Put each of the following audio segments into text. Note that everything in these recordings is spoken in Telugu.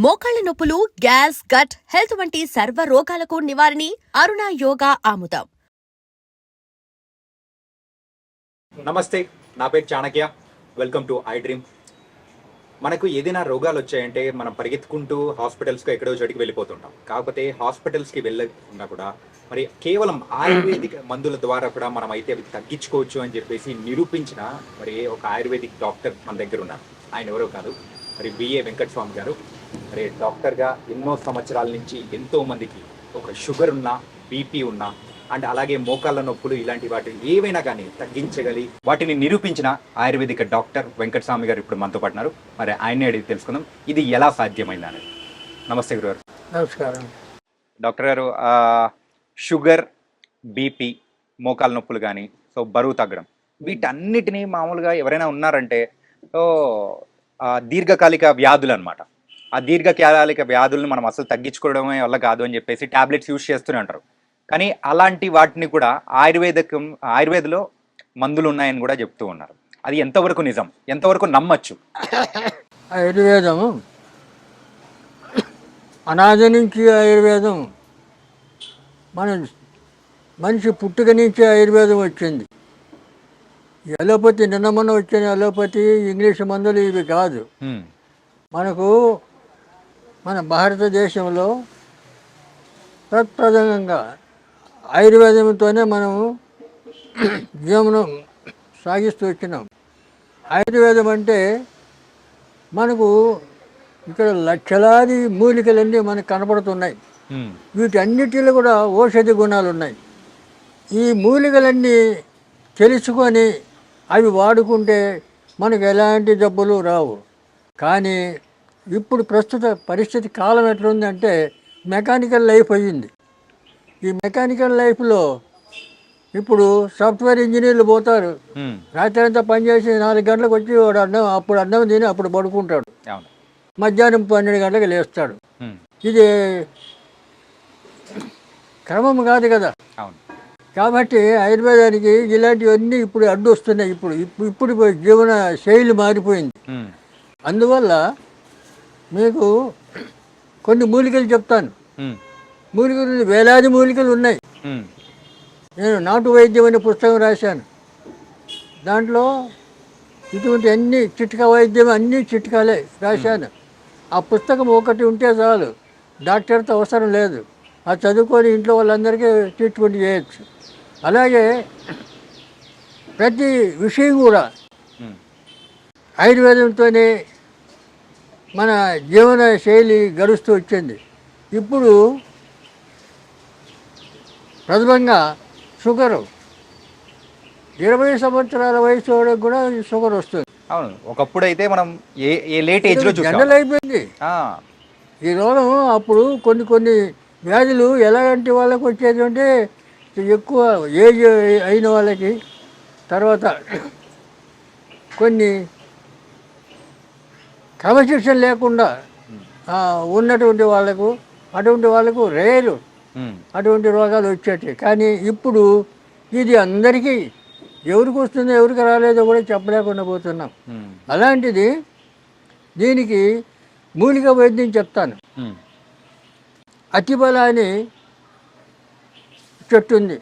మోకాళ్ల నొప్పులు, గ్యాస్, గట్ హెల్త్ వంటి సర్వ రోగాలకు నివారణి అరుణ యోగా ఆముదం. నమస్తే, నా పేరు Chanakya. Welcome to I dream. మనకు ఏదైనా రోగాలు వచ్చాయంటే మనం పరిగెత్తుకుంటూ హాస్పిటల్స్కి ఎక్కడో చోటికి వెళ్ళిపోతుంటాం. కాకపోతే హాస్పిటల్స్కి వెళ్ళకుండా కూడా మరి కేవలం ఆయుర్వేదిక్ మందుల ద్వారా కూడా మనం అయితే అవి తగ్గించుకోవచ్చు అని చెప్పేసి నిరూపించిన మరి ఒక ఆయుర్వేదిక్ డాక్టర్ మన దగ్గర ఉన్నారు. ఆయన ఎవరో కాదు, మరి బిఏ వెంకటస్వామి గారు. మరి డాక్టర్గా ఎన్నో సంవత్సరాల నుంచి ఎంతో మందికి ఒక షుగర్ ఉన్నా, బీపీ ఉన్నా అండ్ అలాగే మోకాళ్ళ నొప్పులు ఇలాంటి వాటిని ఏవైనా కానీ తగ్గించగలి వాటిని నిరూపించిన ఆయుర్వేదిక డాక్టర్ వెంకటస్వామి గారు ఇప్పుడు మనతో పాటున్నారు. మరి ఆయన్ని అడిగి తెలుసుకుందాం ఇది ఎలా సాధ్యమైంది అనేది. నమస్తే గురుగారు. నమస్కారం. డాక్టర్ గారు, షుగర్, బీపీ, మోకాళ్ళ నొప్పులు కానీ బరువు తగ్గడం వీటన్నిటినీ మామూలుగా ఎవరైనా ఉన్నారంటే దీర్ఘకాలిక వ్యాధులు అనమాట. ఆ దీర్ఘకాలిక వ్యాధులను మనం అసలు తగ్గించుకోవడమే వల్ల కాదు అని చెప్పేసి టాబ్లెట్స్ యూజ్ చేస్తూనే ఉంటారు. కానీ అలాంటి వాటిని కూడా ఆయుర్వేదలో మందులు ఉన్నాయని కూడా చెప్తూ ఉన్నారు. అది ఎంతవరకు నిజం, ఎంతవరకు నమ్మచ్చు? ఆయుర్వేదం అనాది నుంచి ఆయుర్వేదం మన మనిషి పుట్టుక నుంచి ఆయుర్వేదం వచ్చింది. అలోపతి నిన్న మొన్న వచ్చిన అలోపతి ఇంగ్లీష్ మందులు ఇవి కాదు. మనకు మన భారతదేశంలో ప్రప్రథమంగా ఆయుర్వేదంతోనే మనము జీవనం సాగిస్తూ వచ్చినాం. ఆయుర్వేదం అంటే మనకు ఇక్కడ లక్షలాది మూలికలన్నీ మనకు కనపడుతున్నాయి. వీటన్నిటిలో కూడా ఔషధి గుణాలు ఉన్నాయి. ఈ మూలికలన్నీ తెలుసుకొని అవి వాడుకుంటే మనకు ఎలాంటి జబ్బులు రావు. కానీ ఇప్పుడు ప్రస్తుత పరిస్థితి కాలం ఎట్లుందంటే మెకానికల్ లైఫ్ అయ్యింది. ఈ మెకానికల్ లైఫ్లో ఇప్పుడు సాఫ్ట్వేర్ ఇంజనీర్లు పోతారు, రాత్రి అంతా పనిచేసి 4 గంటలకు వచ్చి వాడు అన్నం తిని అప్పుడు పడుకుంటాడు, మధ్యాహ్నం 12 గంటలకు లేస్తాడు. ఇది క్రమం కాదు కదా. కాబట్టి ఆయుర్వేదానికి ఇలాంటివన్నీ ఇప్పుడు అడ్డు వస్తున్నాయి. ఇప్పుడు జీవన శైలి మారిపోయింది. అందువల్ల మీకు కొన్ని మూలికలు చెప్తాను. మూలికలు వేలాది మూలికలు ఉన్నాయి. నేను నాటు వైద్యం అనే పుస్తకం రాశాను. దాంట్లో ఇటువంటి అన్ని చిట్కా వైద్యం అన్నీ చిట్కాలే రాశాను. ఆ పుస్తకం ఒకటి ఉంటే చాలు, డాక్టర్తో అవసరం లేదు. అది చదువుకొని ఇంట్లో వాళ్ళందరికీ ట్రీట్మెంట్ చేయొచ్చు. అలాగే ప్రతి విషయం కూడా ఆయుర్వేదంతోనే మన జీవన శైలి గడుస్తూ వచ్చింది. ఇప్పుడు ప్రథమంగా షుగరు 20 సంవత్సరాల వయసు వాళ్ళకి కూడా షుగర్ వస్తుంది. అవును, ఒకప్పుడు అయితే మనం ఏ లేట్ ఏజ్లో జనరల్ అయిపోయింది ఈ రోగం. అప్పుడు కొన్ని వ్యాధులు ఎలాంటి వాళ్ళకి వచ్చేది అంటే ఎక్కువ ఏజ్ అయిన వాళ్ళకి, తర్వాత కొన్ని క్రమశిక్షణ లేకుండా ఉన్నటువంటి వాళ్ళకు, అటువంటి వాళ్ళకు రేరు అటువంటి రోగాలు వచ్చేటి. కానీ ఇప్పుడు ఇది అందరికీ ఎవరికి వస్తుందో ఎవరికి రాలేదో కూడా చెప్పలేకుండా పోతున్నాం. అలాంటిది దీనికి మూలిక వైద్యం చెప్తాను. అతిబల అని చెట్టు ఉంది.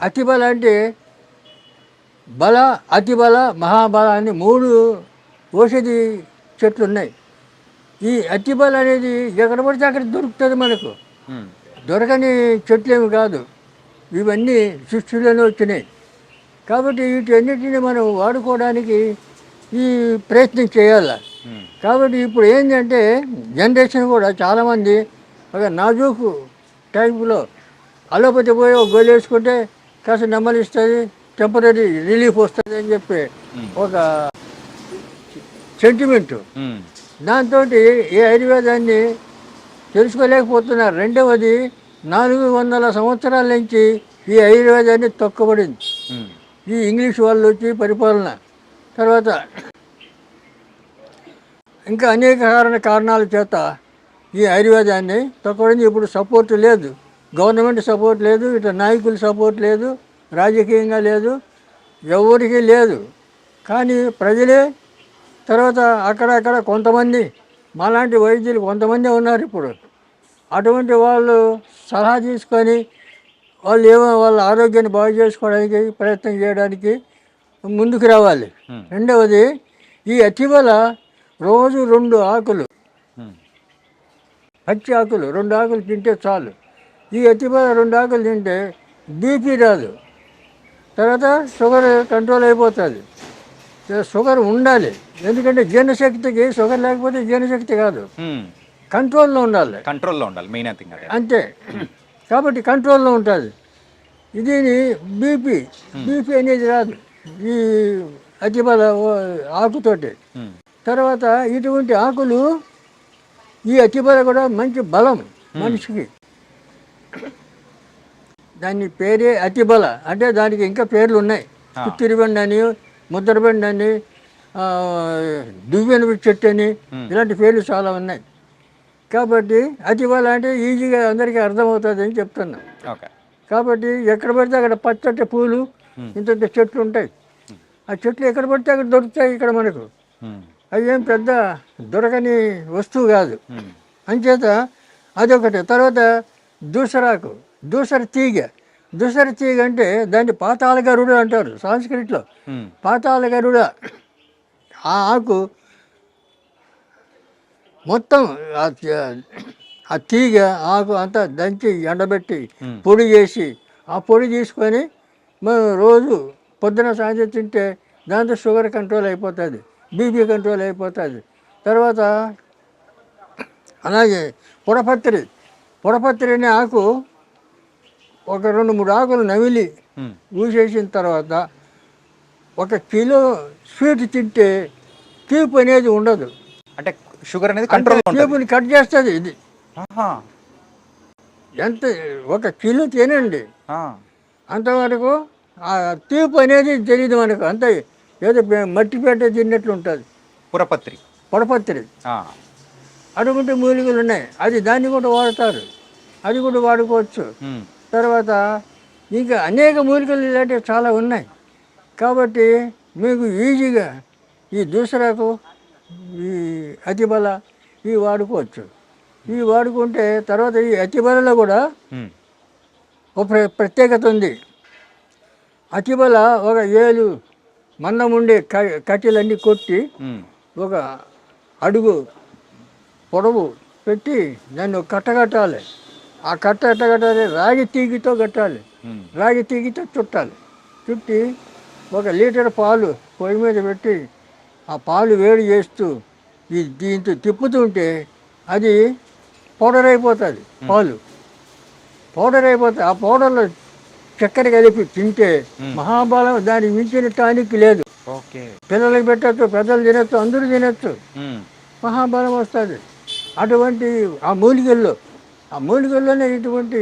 అతిబల అంటే బల, అతిబల, మహాబల అని 3 ఔషధి చెట్లు ఉన్నాయి. ఈ అతిబల అనేది ఎక్కడ పడితే అక్కడ దొరుకుతుంది. మనకు దొరకని చెట్లు ఏమి కాదు, ఇవన్నీ సృష్టిలోనే వచ్చినాయి. కాబట్టి వీటన్నిటిని మనం వాడుకోవడానికి ఈ ప్రయత్నం చేయాలి. కాబట్టి ఇప్పుడు ఏంటంటే జనరేషన్ కూడా చాలామంది ఒక నాజూకు టైంలో అలోపతి పోయి ఒక గోళీ వేసుకుంటే కాస్త నెమ్మదిస్తుంది, టెంపరీ రిలీఫ్ వస్తుంది అని చెప్పి ఒక సెంటిమెంటు. దాంతో ఈ ఆయుర్వేదాన్ని తెలుసుకోలేకపోతున్నారు. రెండవది 400 సంవత్సరాల నుంచి ఈ ఆయుర్వేదాన్ని తొక్కబడింది. ఈ ఇంగ్లీష్ వాళ్ళు వచ్చి పరిపాలన తర్వాత ఇంకా అనేక కారణాల చేత ఈ ఆయుర్వేదాన్ని తొక్కబడింది. ఇప్పుడు సపోర్ట్ లేదు, గవర్నమెంట్ సపోర్ట్ లేదు, ఇటు నాయకుల సపోర్ట్ లేదు, రాజకీయంగా లేదు, ఎవరికి లేదు. కానీ ప్రజలే తర్వాత అక్కడక్కడ కొంతమంది మాలాంటి వైద్యులు కొంతమంది ఉన్నారు ఇప్పుడు. అటువంటి వాళ్ళు సలహా తీసుకొని వాళ్ళు వాళ్ళ ఆరోగ్యాన్ని బాగు చేసుకోవడానికి ప్రయత్నం చేయడానికి ముందుకు రావాలి. రెండవది, ఈ అతిబల రోజు 2 ఆకులు, పచ్చి ఆకులు 2 ఆకులు తింటే చాలు. ఈ అతిబల 2 ఆకులు తింటే బీపీ రాదు, తర్వాత షుగర్ కంట్రోల్ అయిపోతుంది. షుగర్ ఉండాలి, ఎందుకంటే జీర్ణశక్తికి షుగర్ లేకపోతే జీర్ణశక్తి కాదు, కంట్రోల్లో ఉండాలి. మెయిన్ థింగ్ అంతే. కాబట్టి కంట్రోల్లో ఉంటుంది. దీని బీపీ అనేది రాదు ఈ అతిబల ఆకుతోటి. తర్వాత ఇటువంటి ఆకులు, ఈ అతిబల కూడా మంచి బలం మనిషికి. దాని పేరే అతిబల. అంటే దానికి ఇంకా పేర్లు ఉన్నాయి. కుత్తిరిబండి అని, ముద్రబండి అని, దువ్వెన చెట్టు అని, ఇలాంటి పేర్లు చాలా ఉన్నాయి. కాబట్టి అతిబల అంటే ఈజీగా అందరికీ అర్థమవుతుంది అని చెప్తున్నాం. కాబట్టి ఎక్కడ పడితే అక్కడ పచ్చటి పూలు, ఇంత చెట్లు ఉంటాయి. ఆ చెట్లు ఎక్కడ పడితే అక్కడ దొరుకుతాయి ఇక్కడ మనకు. అవి ఏం పెద్ద దొరకని వస్తువు కాదు. అంచేత అదొకటి. తర్వాత దూసరాకు, దూసర తీగ అంటే దాన్ని పాతాళ గరుడ అంటారు సంస్కృతిలో. పాతాళ గరుడ ఆ ఆకు మొత్తం ఆ తీగ ఆకు అంతా దంచి ఎండబెట్టి పొడి చేసి, ఆ పొడి తీసుకొని మనం రోజు పొద్దున సాయంత్రం తింటే దాంతో షుగర్ కంట్రోల్ అయిపోతుంది, బీపీ కంట్రోల్ అయిపోతుంది. తర్వాత అలాగే పొడపత్రి అనే ఆకు ఒక 2-3 ఆకులు నమిలి ఊసేసిన తర్వాత 1 కిలో స్వీట్ తింటే తీపి అనేది ఉండదు. అంటే షుగర్ అనేది కంట్రోల్, తీపిని కట్ చేస్తుంది ఇది. ఎంత 1 కిలో తినండి, అంతవరకు ఆ తీపి అనేది తెలియదు మనకు. అంత ఏదో మట్టిపేట తిన్నట్లు ఉంటుంది. పొడపత్రి అటువంటి మూలికలు ఉన్నాయి. దాన్ని కూడా వాడతారు, అది కూడా వాడుకోవచ్చు. తర్వాత ఇంకా అనేక మూలికలు ఇలాంటివి చాలా ఉన్నాయి. కాబట్టి మీకు ఈజీగా ఈ దూసరాకు, ఈ అతిబల ఇవి వాడుకోవచ్చు. ఇవి వాడుకుంటే తర్వాత ఈ అతిబలలో కూడా ఒక ప్రత్యేకత ఉంది. అతిబల ఒక 7 మందం ఉండే కట్టెలన్నీ కొట్టి 1 అడుగు పొడవు పెట్టి దాన్ని ఒక కట్ట కట్టాలి. ఆ కట్ట ఎట్ట కట్టాలి? రాగి తీగితో కట్టాలి. రాగి తీగితో చుట్టాలి. చుట్టి 1 లీటర్ పాలు పొయ్యి మీద పెట్టి ఆ పాలు వేడి చేస్తూ దీంతో తిప్పుతుంటే అది పౌడర్ అయిపోతుంది. పాలు పౌడర్ అయిపోతుంది. ఆ పౌడర్లో చక్కెర కలిపి తింటే మహాబలం, దానికి మించిన టానిక్ లేదు. పిల్లలకి పెట్టచ్చు, పెద్దలు తినచ్చు, అందరూ తినచ్చు, మహాబలం వస్తుంది. అటువంటి ఆ మూలికల్లోనే ఇటువంటి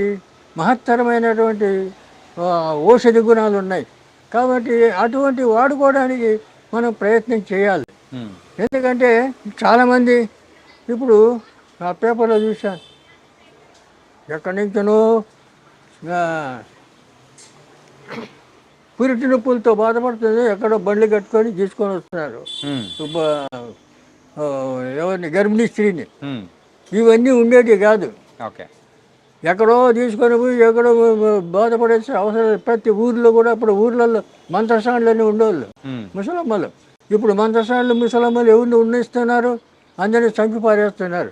మహత్తరమైనటువంటి ఔషధి గుణాలు ఉన్నాయి. కాబట్టి అటువంటి వాడుకోవడానికి మనం ప్రయత్నం చేయాలి. ఎందుకంటే చాలామంది ఇప్పుడు ఆ పేపర్లో చూశాను, ఎక్కడి నుంచో పురిటి నొప్పులతో బాధపడుతుంది, ఎక్కడో బండ్లు కట్టుకొని తీసుకొని వస్తున్నారు ఎవరిని, గర్భిణీ స్త్రీని. ఇవన్నీ ఉండేవి కాదు. ఎక్కడో తీసుకొని పోయి ఎక్కడో బాధపడేసి అవసరం. ప్రతి ఊర్లో కూడా ఇప్పుడు ఊర్లలో మంత్రసానులన్నీ ఉండేవాళ్ళు ముసలమ్మలు. ఇప్పుడు మంత్రసానులు ముసలమ్మలు ఎవరిని ఉన్నిస్తున్నారు? అందరినీ చంపి పారేస్తున్నారు,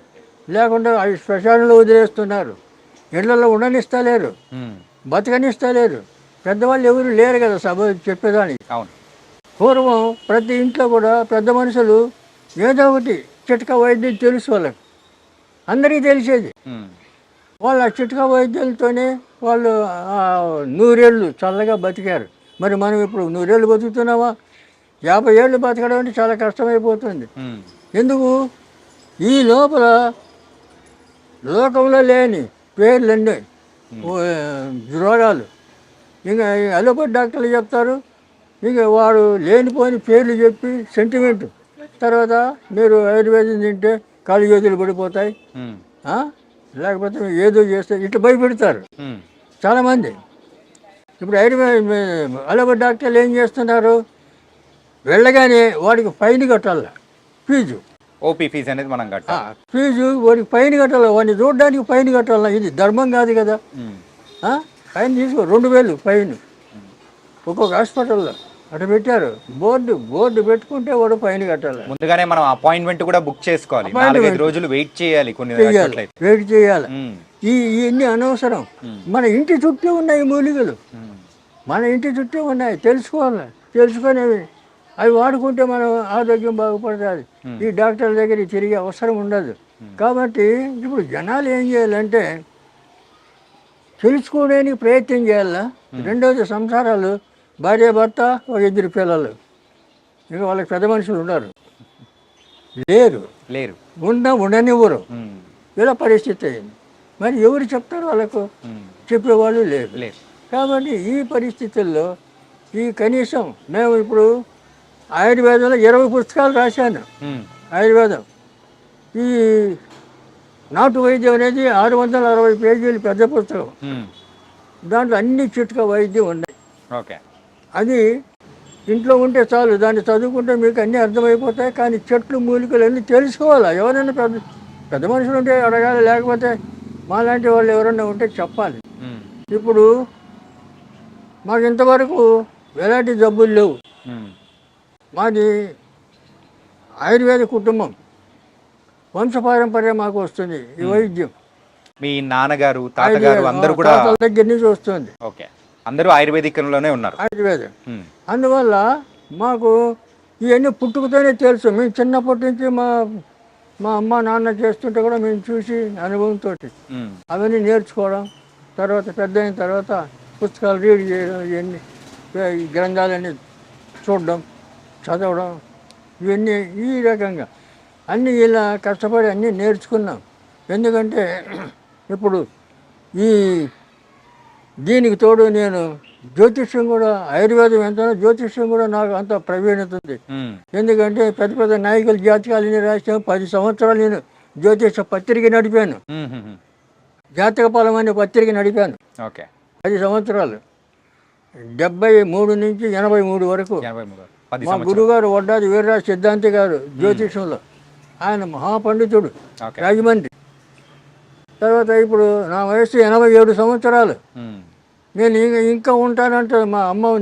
లేకుండా అవి శ్మశానంలో వదిలేస్తున్నారు. ఇళ్లలో ఉండనిస్తలేరు, బతకనిస్తలేరు. పెద్దవాళ్ళు ఎవరు లేరు కదా సభ చెప్పేదానికి. పూర్వం ప్రతి ఇంట్లో కూడా పెద్ద మనుషులు ఏదో ఒకటి చిట్కా వైద్యం తెలుసు వాళ్ళకి, అందరికీ తెలిసేది. వాళ్ళు ఆ చిట్కా వైద్యాలతోనే వాళ్ళు 100 ఏళ్ళు చల్లగా బతికారు. మరి మనం ఇప్పుడు 100 ఏళ్ళు బతుకుతున్నామా? 50 ఏళ్ళు బతకడం అంటే చాలా కష్టమైపోతుంది. ఎందుకు? ఈ లోపల లోకంలో లేని పేర్లన్నీ రోగాలు. ఇంకా అలోపతి డాక్టర్లు చెప్తారు, ఇంకా వాడు లేనిపోని పేర్లు చెప్పి సెంటిమెంట్. తర్వాత మీరు ఆయుర్వేదం తింటే కాళ్ళు చేతులు పడిపోతాయి, లేకపోతే ఏదో చేస్తే ఇట్లా భయపెడతారు చాలామంది. ఇప్పుడు అలోపతి డాక్టర్లు ఏం చేస్తున్నారు? వెళ్ళగానే వాడికి ఫైన్ కట్టాలి, ఫీజు. ఓపీ ఫీజు అనేది మనం కట్టాలి. ఫీజు వాడికి ఫైన్ కట్టాలి, వాడిని చూడడానికి ఫైన్ కట్టాలి. ఇది ధర్మం కాదు కదా. ఫైన్ తీసుకో 2000 ఫైన్ ఒక్కొక్క హాస్పిటల్లో అటు పెట్టారు. బోర్డు పెట్టుకుంటే వాడు ఫైన్ కట్టాలి. ముందుగానే మనం అపాయింట్మెంట్ కూడా బుక్ చేసుకోవాలి. 4-5 రోజులు వెయిట్ చేయాలి. వెయిట్ చేయాలి. ఇవన్నీ అనవసరం. మన ఇంటి చుట్టూ ఉన్నాయి మూలికలు, మన ఇంటి చుట్టూ ఉన్నాయి. తెలుసుకొని అవి వాడుకుంటే మనం ఆరోగ్యం బాగుపడుతుంది. ఈ డాక్టర్ల దగ్గర తిరిగే అవసరం ఉండదు. కాబట్టి ఇప్పుడు జనాలు ఏం చేయాలంటే తెలుసుకోవడానికి ప్రయత్నం చేయాలా. రెండవది సంసారాలు, భార్య భర్త, ఒక 2 పిల్లలు, ఇక వాళ్ళకి పెద్ద మనుషులు ఉన్నారు లేరు ఉండనివ్వరు. ఇలా పరిస్థితి అయింది. మరి ఎవరు చెప్తారు వాళ్ళకు? చెప్పేవాళ్ళు లేరు. కాబట్టి ఈ పరిస్థితుల్లో ఈ కనీసం మేము ఇప్పుడు ఆయుర్వేదంలో 20 పుస్తకాలు రాశాను. ఆయుర్వేదం ఈ నాటు వైద్యం అనేది 660 పేజీలు పెద్ద పుస్తకం. దాంట్లో అన్ని చిట్కా వైద్యం ఉన్నాయి. అది ఇంట్లో ఉంటే చాలు, దాన్ని చదువుకుంటే మీకు అన్నీ అర్థమైపోతాయి. కానీ చెట్లు మూలికలు అన్నీ తెలుసుకోవాలి. ఎవరైనా పెద్ద మనుషులు ఉంటే అడగాలి, లేకపోతే మాలాంటి వాళ్ళు ఎవరైనా ఉంటే చెప్పాలి. ఇప్పుడు మాకు ఇంతవరకు ఎలాంటి జబ్బులు లేవు. మాది ఆయుర్వేద కుటుంబం, వంశపారంపర్యం మాకు వస్తుంది ఈ వైద్యం. మీ నాన్నగారు, తాతగారు అందరూ కూడా దగ్గర నుంచి వస్తుంది. అందరూ ఆయుర్వేదికంలోనే ఉన్నారు. ఆయుర్వేదం అందువల్ల మాకు ఇవన్నీ పుట్టుకతోనే తెలుసు. మేము చిన్నప్పటి నుంచి మా అమ్మ నాన్న చేస్తుంటే కూడా మేము చూసి అనుభవంతో అవన్నీ నేర్చుకోవడం, తర్వాత పెద్ద అయిన తర్వాత పుస్తకాలు రీడ్ చేయడం, ఇవన్నీ ఈ గ్రంథాలన్నీ చూడడం, చదవడం, ఇవన్నీ ఈ రకంగా అన్నీ ఇలా కష్టపడి అన్నీ నేర్చుకున్నాం. ఎందుకంటే ఇప్పుడు దీనికి తోడు నేను జ్యోతిష్యం కూడా, ఆయుర్వేదం ఎంత జ్యోతిష్యం కూడా నాకు అంత ప్రవీణత ఉంది. ఎందుకంటే పెద్ద నాయకుల జాతకాలని రాసాను. 10 సంవత్సరాలు నేను జ్యోతిష పత్రిక నడిపాను. జాతక ఫలం అనే పత్రిక నడిపాను 10 సంవత్సరాలు, 73 నుంచి 83 వరకు. మా గురుగారు వడ్డాది వీర్రాజు సిద్ధాంతి గారు జ్యోతిషంలో, ఆయన మహాపండితుడు, రాజమండ్రి. తర్వాత ఇప్పుడు నా వయసు 87 సంవత్సరాలు. నేను ఇంకా ఉంటానంటే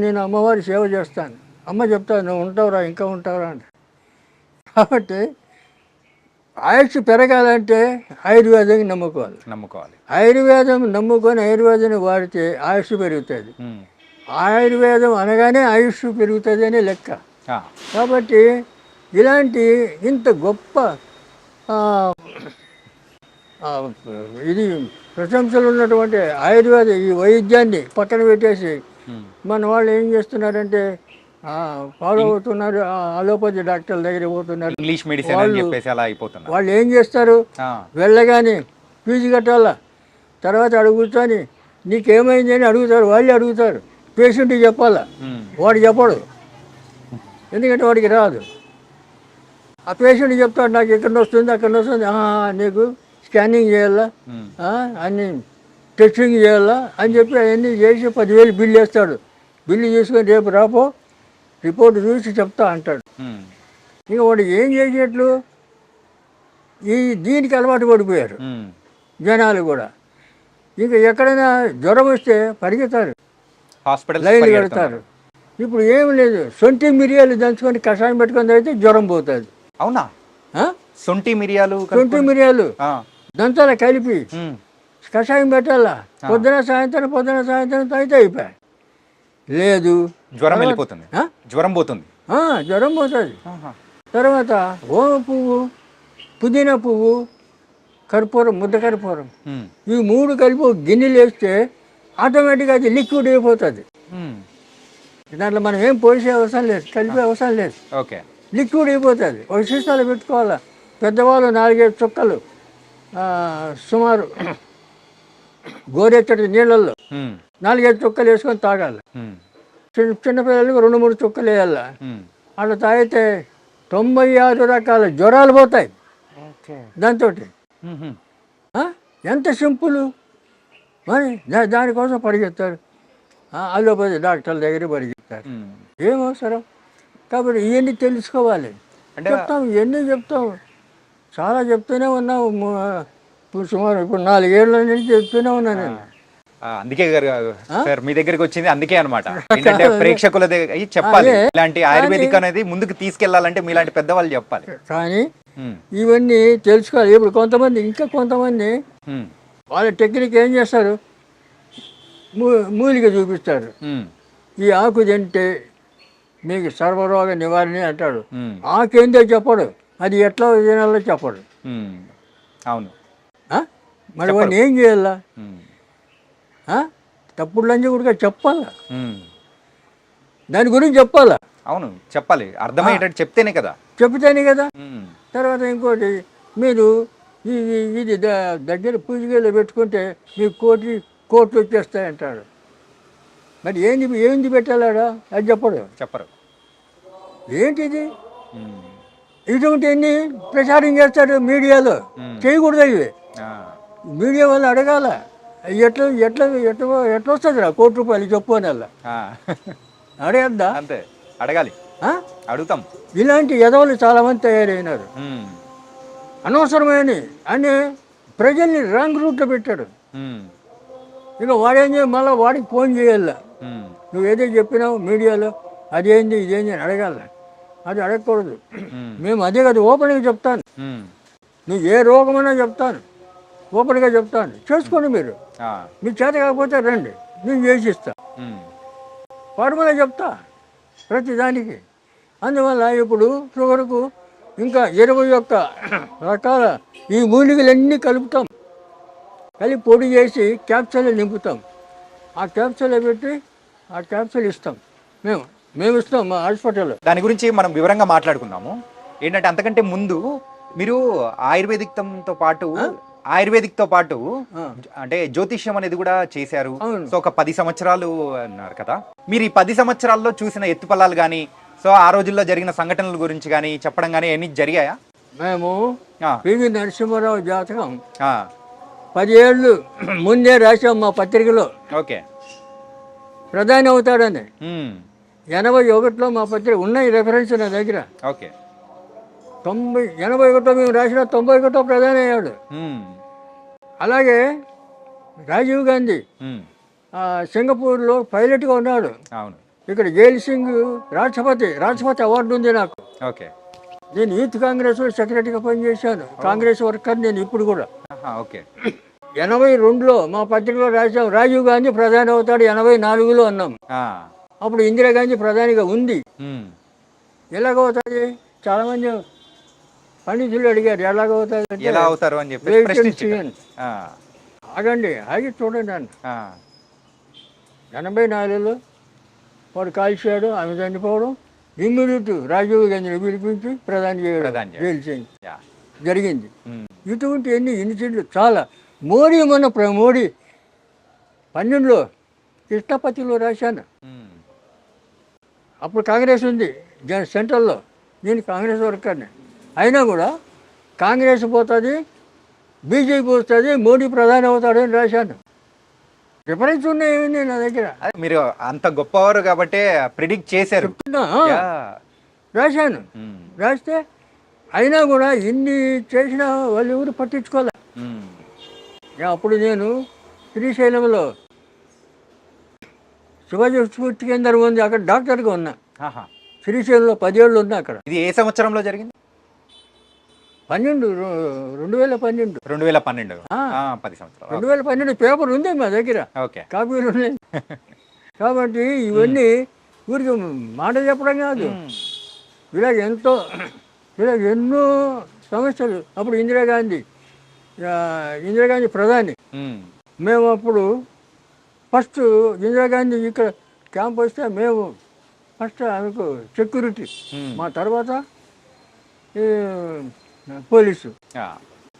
నేను అమ్మవారి సేవ చేస్తాను. అమ్మ చెప్తాను, నువ్వు ఉంటావురా, ఇంకా ఉంటావురా అంటే. కాబట్టి ఆయుష్ పెరగాలంటే ఆయుర్వేదాన్ని నమ్ముకోవాలి. ఆయుర్వేదం నమ్ముకొని ఆయుర్వేదాన్ని వాడితే ఆయుష్ పెరుగుతుంది. ఆయుర్వేదం అనగానే ఆయుష్ పెరుగుతుంది అనే లెక్క. కాబట్టి ఇలాంటి ఇంత గొప్ప ఇది ప్రశంసలు ఉన్నటువంటి ఆయుర్వేద ఈ వైద్యాన్ని పక్కన పెట్టేసి మన వాళ్ళు ఏం చేస్తున్నారంటే ఫాలో అవుతున్నారు. అలోపతి డాక్టర్ల దగ్గర పోతున్నారు. ఇంగ్లీష్ మెడిసిన్ అని చెప్పేసి అలా అయిపోతున్నారు. వాళ్ళు ఏం చేస్తారు, వెళ్ళగానే ఫీజు కట్టాలా, తర్వాత అడుగుతాని నీకేమైంది అని అడుగుతారు. వాళ్ళే అడుగుతారు, పేషెంట్కి చెప్పాలా, వాడు చెప్పడు, ఎందుకంటే వాడికి రాదు. ఆ పేషెంట్ చెప్తాడు, నాకు ఎక్కడ వస్తుంది అక్కడ వస్తుంది, నీకు స్కానింగ్ చేయాలా, అన్ని టెస్టింగ్ చేయాలా అని చెప్పి అవన్నీ చేసి 10,000 బిల్లు వేస్తాడు. బిల్లు తీసుకొని రేపు రాపో రిపోర్ట్ చూసి చెప్తా అంటాడు. ఇంకా వాడు ఏం చేసేట్లు దీనికి అలవాటు పడిపోయారు జనాలు కూడా. ఇంకా ఎక్కడైనా జ్వరం వస్తే పరిగెత్తారు, లైన్లు కడతారు. ఇప్పుడు ఏమి లేదు, సొంటి మిరియాలు దంచుకొని కషాయం పెట్టుకొని అయితే జ్వరం పోతుంది. అవునా? సొంటి మిరియాలు దంచాల కలిపి కషాయం పెట్టాలా, పొద్దున సాయంత్రం అయితే అయిపోయి. లేదు, జ్వరం వెళ్ళిపోతుంది, జ్వరం పోతుంది. తర్వాత ఓమ పువ్వు, పుదీనా పువ్వు, కర్పూరం, ముద్ద కర్పూరం, ఈ 3 కలిపి గిన్నెలు వేస్తే ఆటోమేటిక్గా అది లిక్విడ్ అయిపోతుంది. దాంట్లో మనం ఏం పోసే అవసరం లేదు, కలిపే అవసరం లేదు, లిక్విడ్ అయిపోతుంది. ఒక సీసాలు పెట్టుకోవాలా. పెద్దవాళ్ళు 4-5 చుక్కలు సుమారు గోరెచ్చటి నీళ్ళల్లో 4-5 చుక్కలు వేసుకొని తాగాలి. చిన్నపిల్లలకు 2-3 చుక్కలు వేయాల. అట్లా తాగితే 96 రకాల జ్వరాలు పోతాయి దాంతో. ఎంత సింపుల్. మరి దానికోసం పరిగెత్తారు, అలోపతి డాక్టర్ల దగ్గర పరిగెత్తారు. ఏం అవసరం? కాబట్టి ఇవన్నీ తెలుసుకోవాలి. చెప్తాం, ఇవన్నీ చెప్తాం. చాలా చెప్తూనే ఉన్నావు ఇప్పుడు సుమారు ఇప్పుడు 4 ఏళ్ళ నుంచి చెప్తూనే ఉన్నా నేను. అందుకే గారు సార్ మీ దగ్గరికి వచ్చింది అందుకే అనమాట. ఏంటంటే ప్రేక్షకుల దగ్గర చెప్పాలి, ఇలాంటి ఆయుర్వేదిక్ అనేది ముందుకు తీసుకెళ్లాలంటే మీలాంటి పెద్దవాళ్ళు చెప్పాలి. కానీ ఇవన్నీ తెలుసుకోవాలి. ఇప్పుడు కొంతమంది ఇంకా కొంతమంది వాళ్ళ టెక్నిక్ ఏం చేస్తారు, మూలిక చూపిస్తారు. ఈ ఆకు తింటే మీకు సర్వరోగ నివారణ అంటాడు. ఆకేందో చెప్పడు, అది ఎట్లా తినాలో చెప్పడు. అవును, మరి వాడిని ఏం చేయాలా? తప్పుడు లంచి కూడా చెప్పాలా, దాని గురించి చెప్పాలా. అవును, చెప్పాలి, అర్థమయ్యేటట్టు చెప్తేనే కదా. తర్వాత ఇంకోటి, మీరు ఇది దగ్గర పూజగేలో పెట్టుకుంటే మీకు కోట్లు వచ్చేస్తాయంటాడు. మరి ఏంది పెట్టాలాడా? అది చెప్పరు. ఏంటిది? ఇటువంటివన్నీ ప్రచారం చేస్తాడు మీడియాలో. చేయకూడదు ఇవి. మీడియా వాళ్ళు అడగాల, ఎట్లా ఎట్లా ఎట్లా ఎట్లా వస్తుంది రా ₹1 చెప్పు అని అలా అడగద్దా? అంతే, అడగాలి, అడుగుతాం. ఇలాంటి ఎదవలు చాలామంది తయారైనారు, అనవసరమైన అని ప్రజల్ని రాంగ్ రూట్లో పెట్టాడు. ఇక వాడేం చేయాలి, మళ్ళీ వాడికి ఫోన్ చేయాల. నువ్వు ఏదో చెప్పినావు మీడియాలో, అదేంది ఇదేంది అని అడగాల. అది అడగకూడదు. మేము అదే కదా ఓపెన్గా చెప్తాను. నువ్వు ఏ రోగమైనా చెప్తాను, ఓపెన్గా చెప్తాను. చేసుకోండి మీరు. మీ చేత కాకపోతే రండి, నేను చేసిస్తా. ఫార్ములా చెప్తా ప్రతిదానికి. అందువల్ల ఇప్పుడు షుగర్కు ఇంకా 21 రకాల ఈ మూలికలన్నీ కలుపుతాం. కలిపి పొడి చేసి క్యాప్సూల్ నింపుతాం. ఆ క్యాప్సూల్ పెట్టి ఆ క్యాప్సూల్ ఇస్తాం. మేము ఇస్తాం మా హాస్పిటల్లో. దాని గురించి మనం వివరంగా మాట్లాడుకుందాము. ఏంటంటే అంతకంటే ముందు మీరు ఆయుర్వేదిక్తో పాటు అంటే జ్యోతిష్యం అనేది కూడా చేశారు. సో ఒక 10 సంవత్సరాలు అన్నారు కదా. మీరు ఈ 10 సంవత్సరాల్లో చూసిన ఎత్తుపల్లాలు కానీ, సో ఆ రోజుల్లో జరిగిన సంఘటనల గురించి కానీ చెప్పడం కానీ ఎన్ని జరిగాయా? మేము పివి నరసింహారావు జాతకం 10 ఏళ్ళు ముందే రాసాం మా పత్రికలో. ఓకే, ప్రధాని అవుతాడని. 81లో మా పత్రిక ఉన్నాయి రెఫరెన్స్ నా దగ్గర. ఓకే, 81 మేము రాసిన 91 ప్రధాని అయ్యాడు. అలాగే రాజీవ్ గాంధీ సింగపూర్లో పైలట్గా ఉన్నాడు. అవును. ఇక్కడ జైల్ సింగ్ రాష్ట్రపతి అవార్డు ఉంది నాకు. ఓకే, నేను యూత్ కాంగ్రెస్ సెక్రటరీగా పనిచేశాను. కాంగ్రెస్ వర్కర్ నేను ఇప్పుడు కూడా. ఓకే, 82లో మా పత్రికలో రాసాం రాజీవ్ గాంధీ ప్రధాని అవుతాడు, 84లో అన్నాం. అప్పుడు ఇందిరాగాంధీ ప్రధానిగా ఉంది. ఎలాగవుతుంది? చాలా మంది పండితులు అడిగారు ఎలాగవుతుంది, ఎలా అవుతారు అని చెప్పి. ఆగండి, ఆగి చూడండి అన్న. 84లో వాడు కాల్చాడు, ఆమె చనిపోవడం, ఇమ్మీడియట్ రాజీవ్ గాంధీని పిలిపించి ప్రధాని చేయడం జరిగింది. ఇటువంటి ఇన్సిడెంట్లు చాలా. మోడీ మోడీ 12లో కృష్ణపతిలో రాశాను. అప్పుడు కాంగ్రెస్ ఉంది సెంట్రల్లో, నేను కాంగ్రెస్ వర్కర్ని. అయినా కూడా కాంగ్రెస్ పోతుంది, బీజేపీ వస్తుంది, మోడీ ప్రధాని అవుతాడని రాశాను. రిఫరెన్స్ ఉన్నాయండి నా దగ్గర. మీరు అంత గొప్పవారు కాబట్టి ప్రిడిక్ట్ చేశారు. రాశాను. రాస్తే అయినా కూడా ఇన్ని చేసినా వాళ్ళు ఎవరు పట్టించుకోలే. అప్పుడు నేను శ్రీశైలంలో శివాజీ స్ఫూర్తి కేంద్రం ఉంది, అక్కడ డాక్టర్గా ఉన్నా. శ్రీశైలంలో 10 ఏళ్ళు ఉన్నా అక్కడ. ఇది ఏ సంవత్సరంలో జరిగింది? 2012. 10 సంవత్సరాలు. 2012 పేపర్ ఉంది మా దగ్గర, కాపీలు ఉన్నాయి. కాబట్టి ఇవన్నీ ఊరికి మాట చెప్పడం కాదు, ఇలాగ ఎన్నో సమస్యలు. అప్పుడు ఇందిరాగాంధీ ప్రధాని. మేము అప్పుడు ఫస్ట్ ఇందిరాగాంధీ ఇక్కడ క్యాంప్ వస్తే మేము ఫస్ట్ ఆమెకు సెక్యూరిటీ, మా తర్వాత పోలీసు,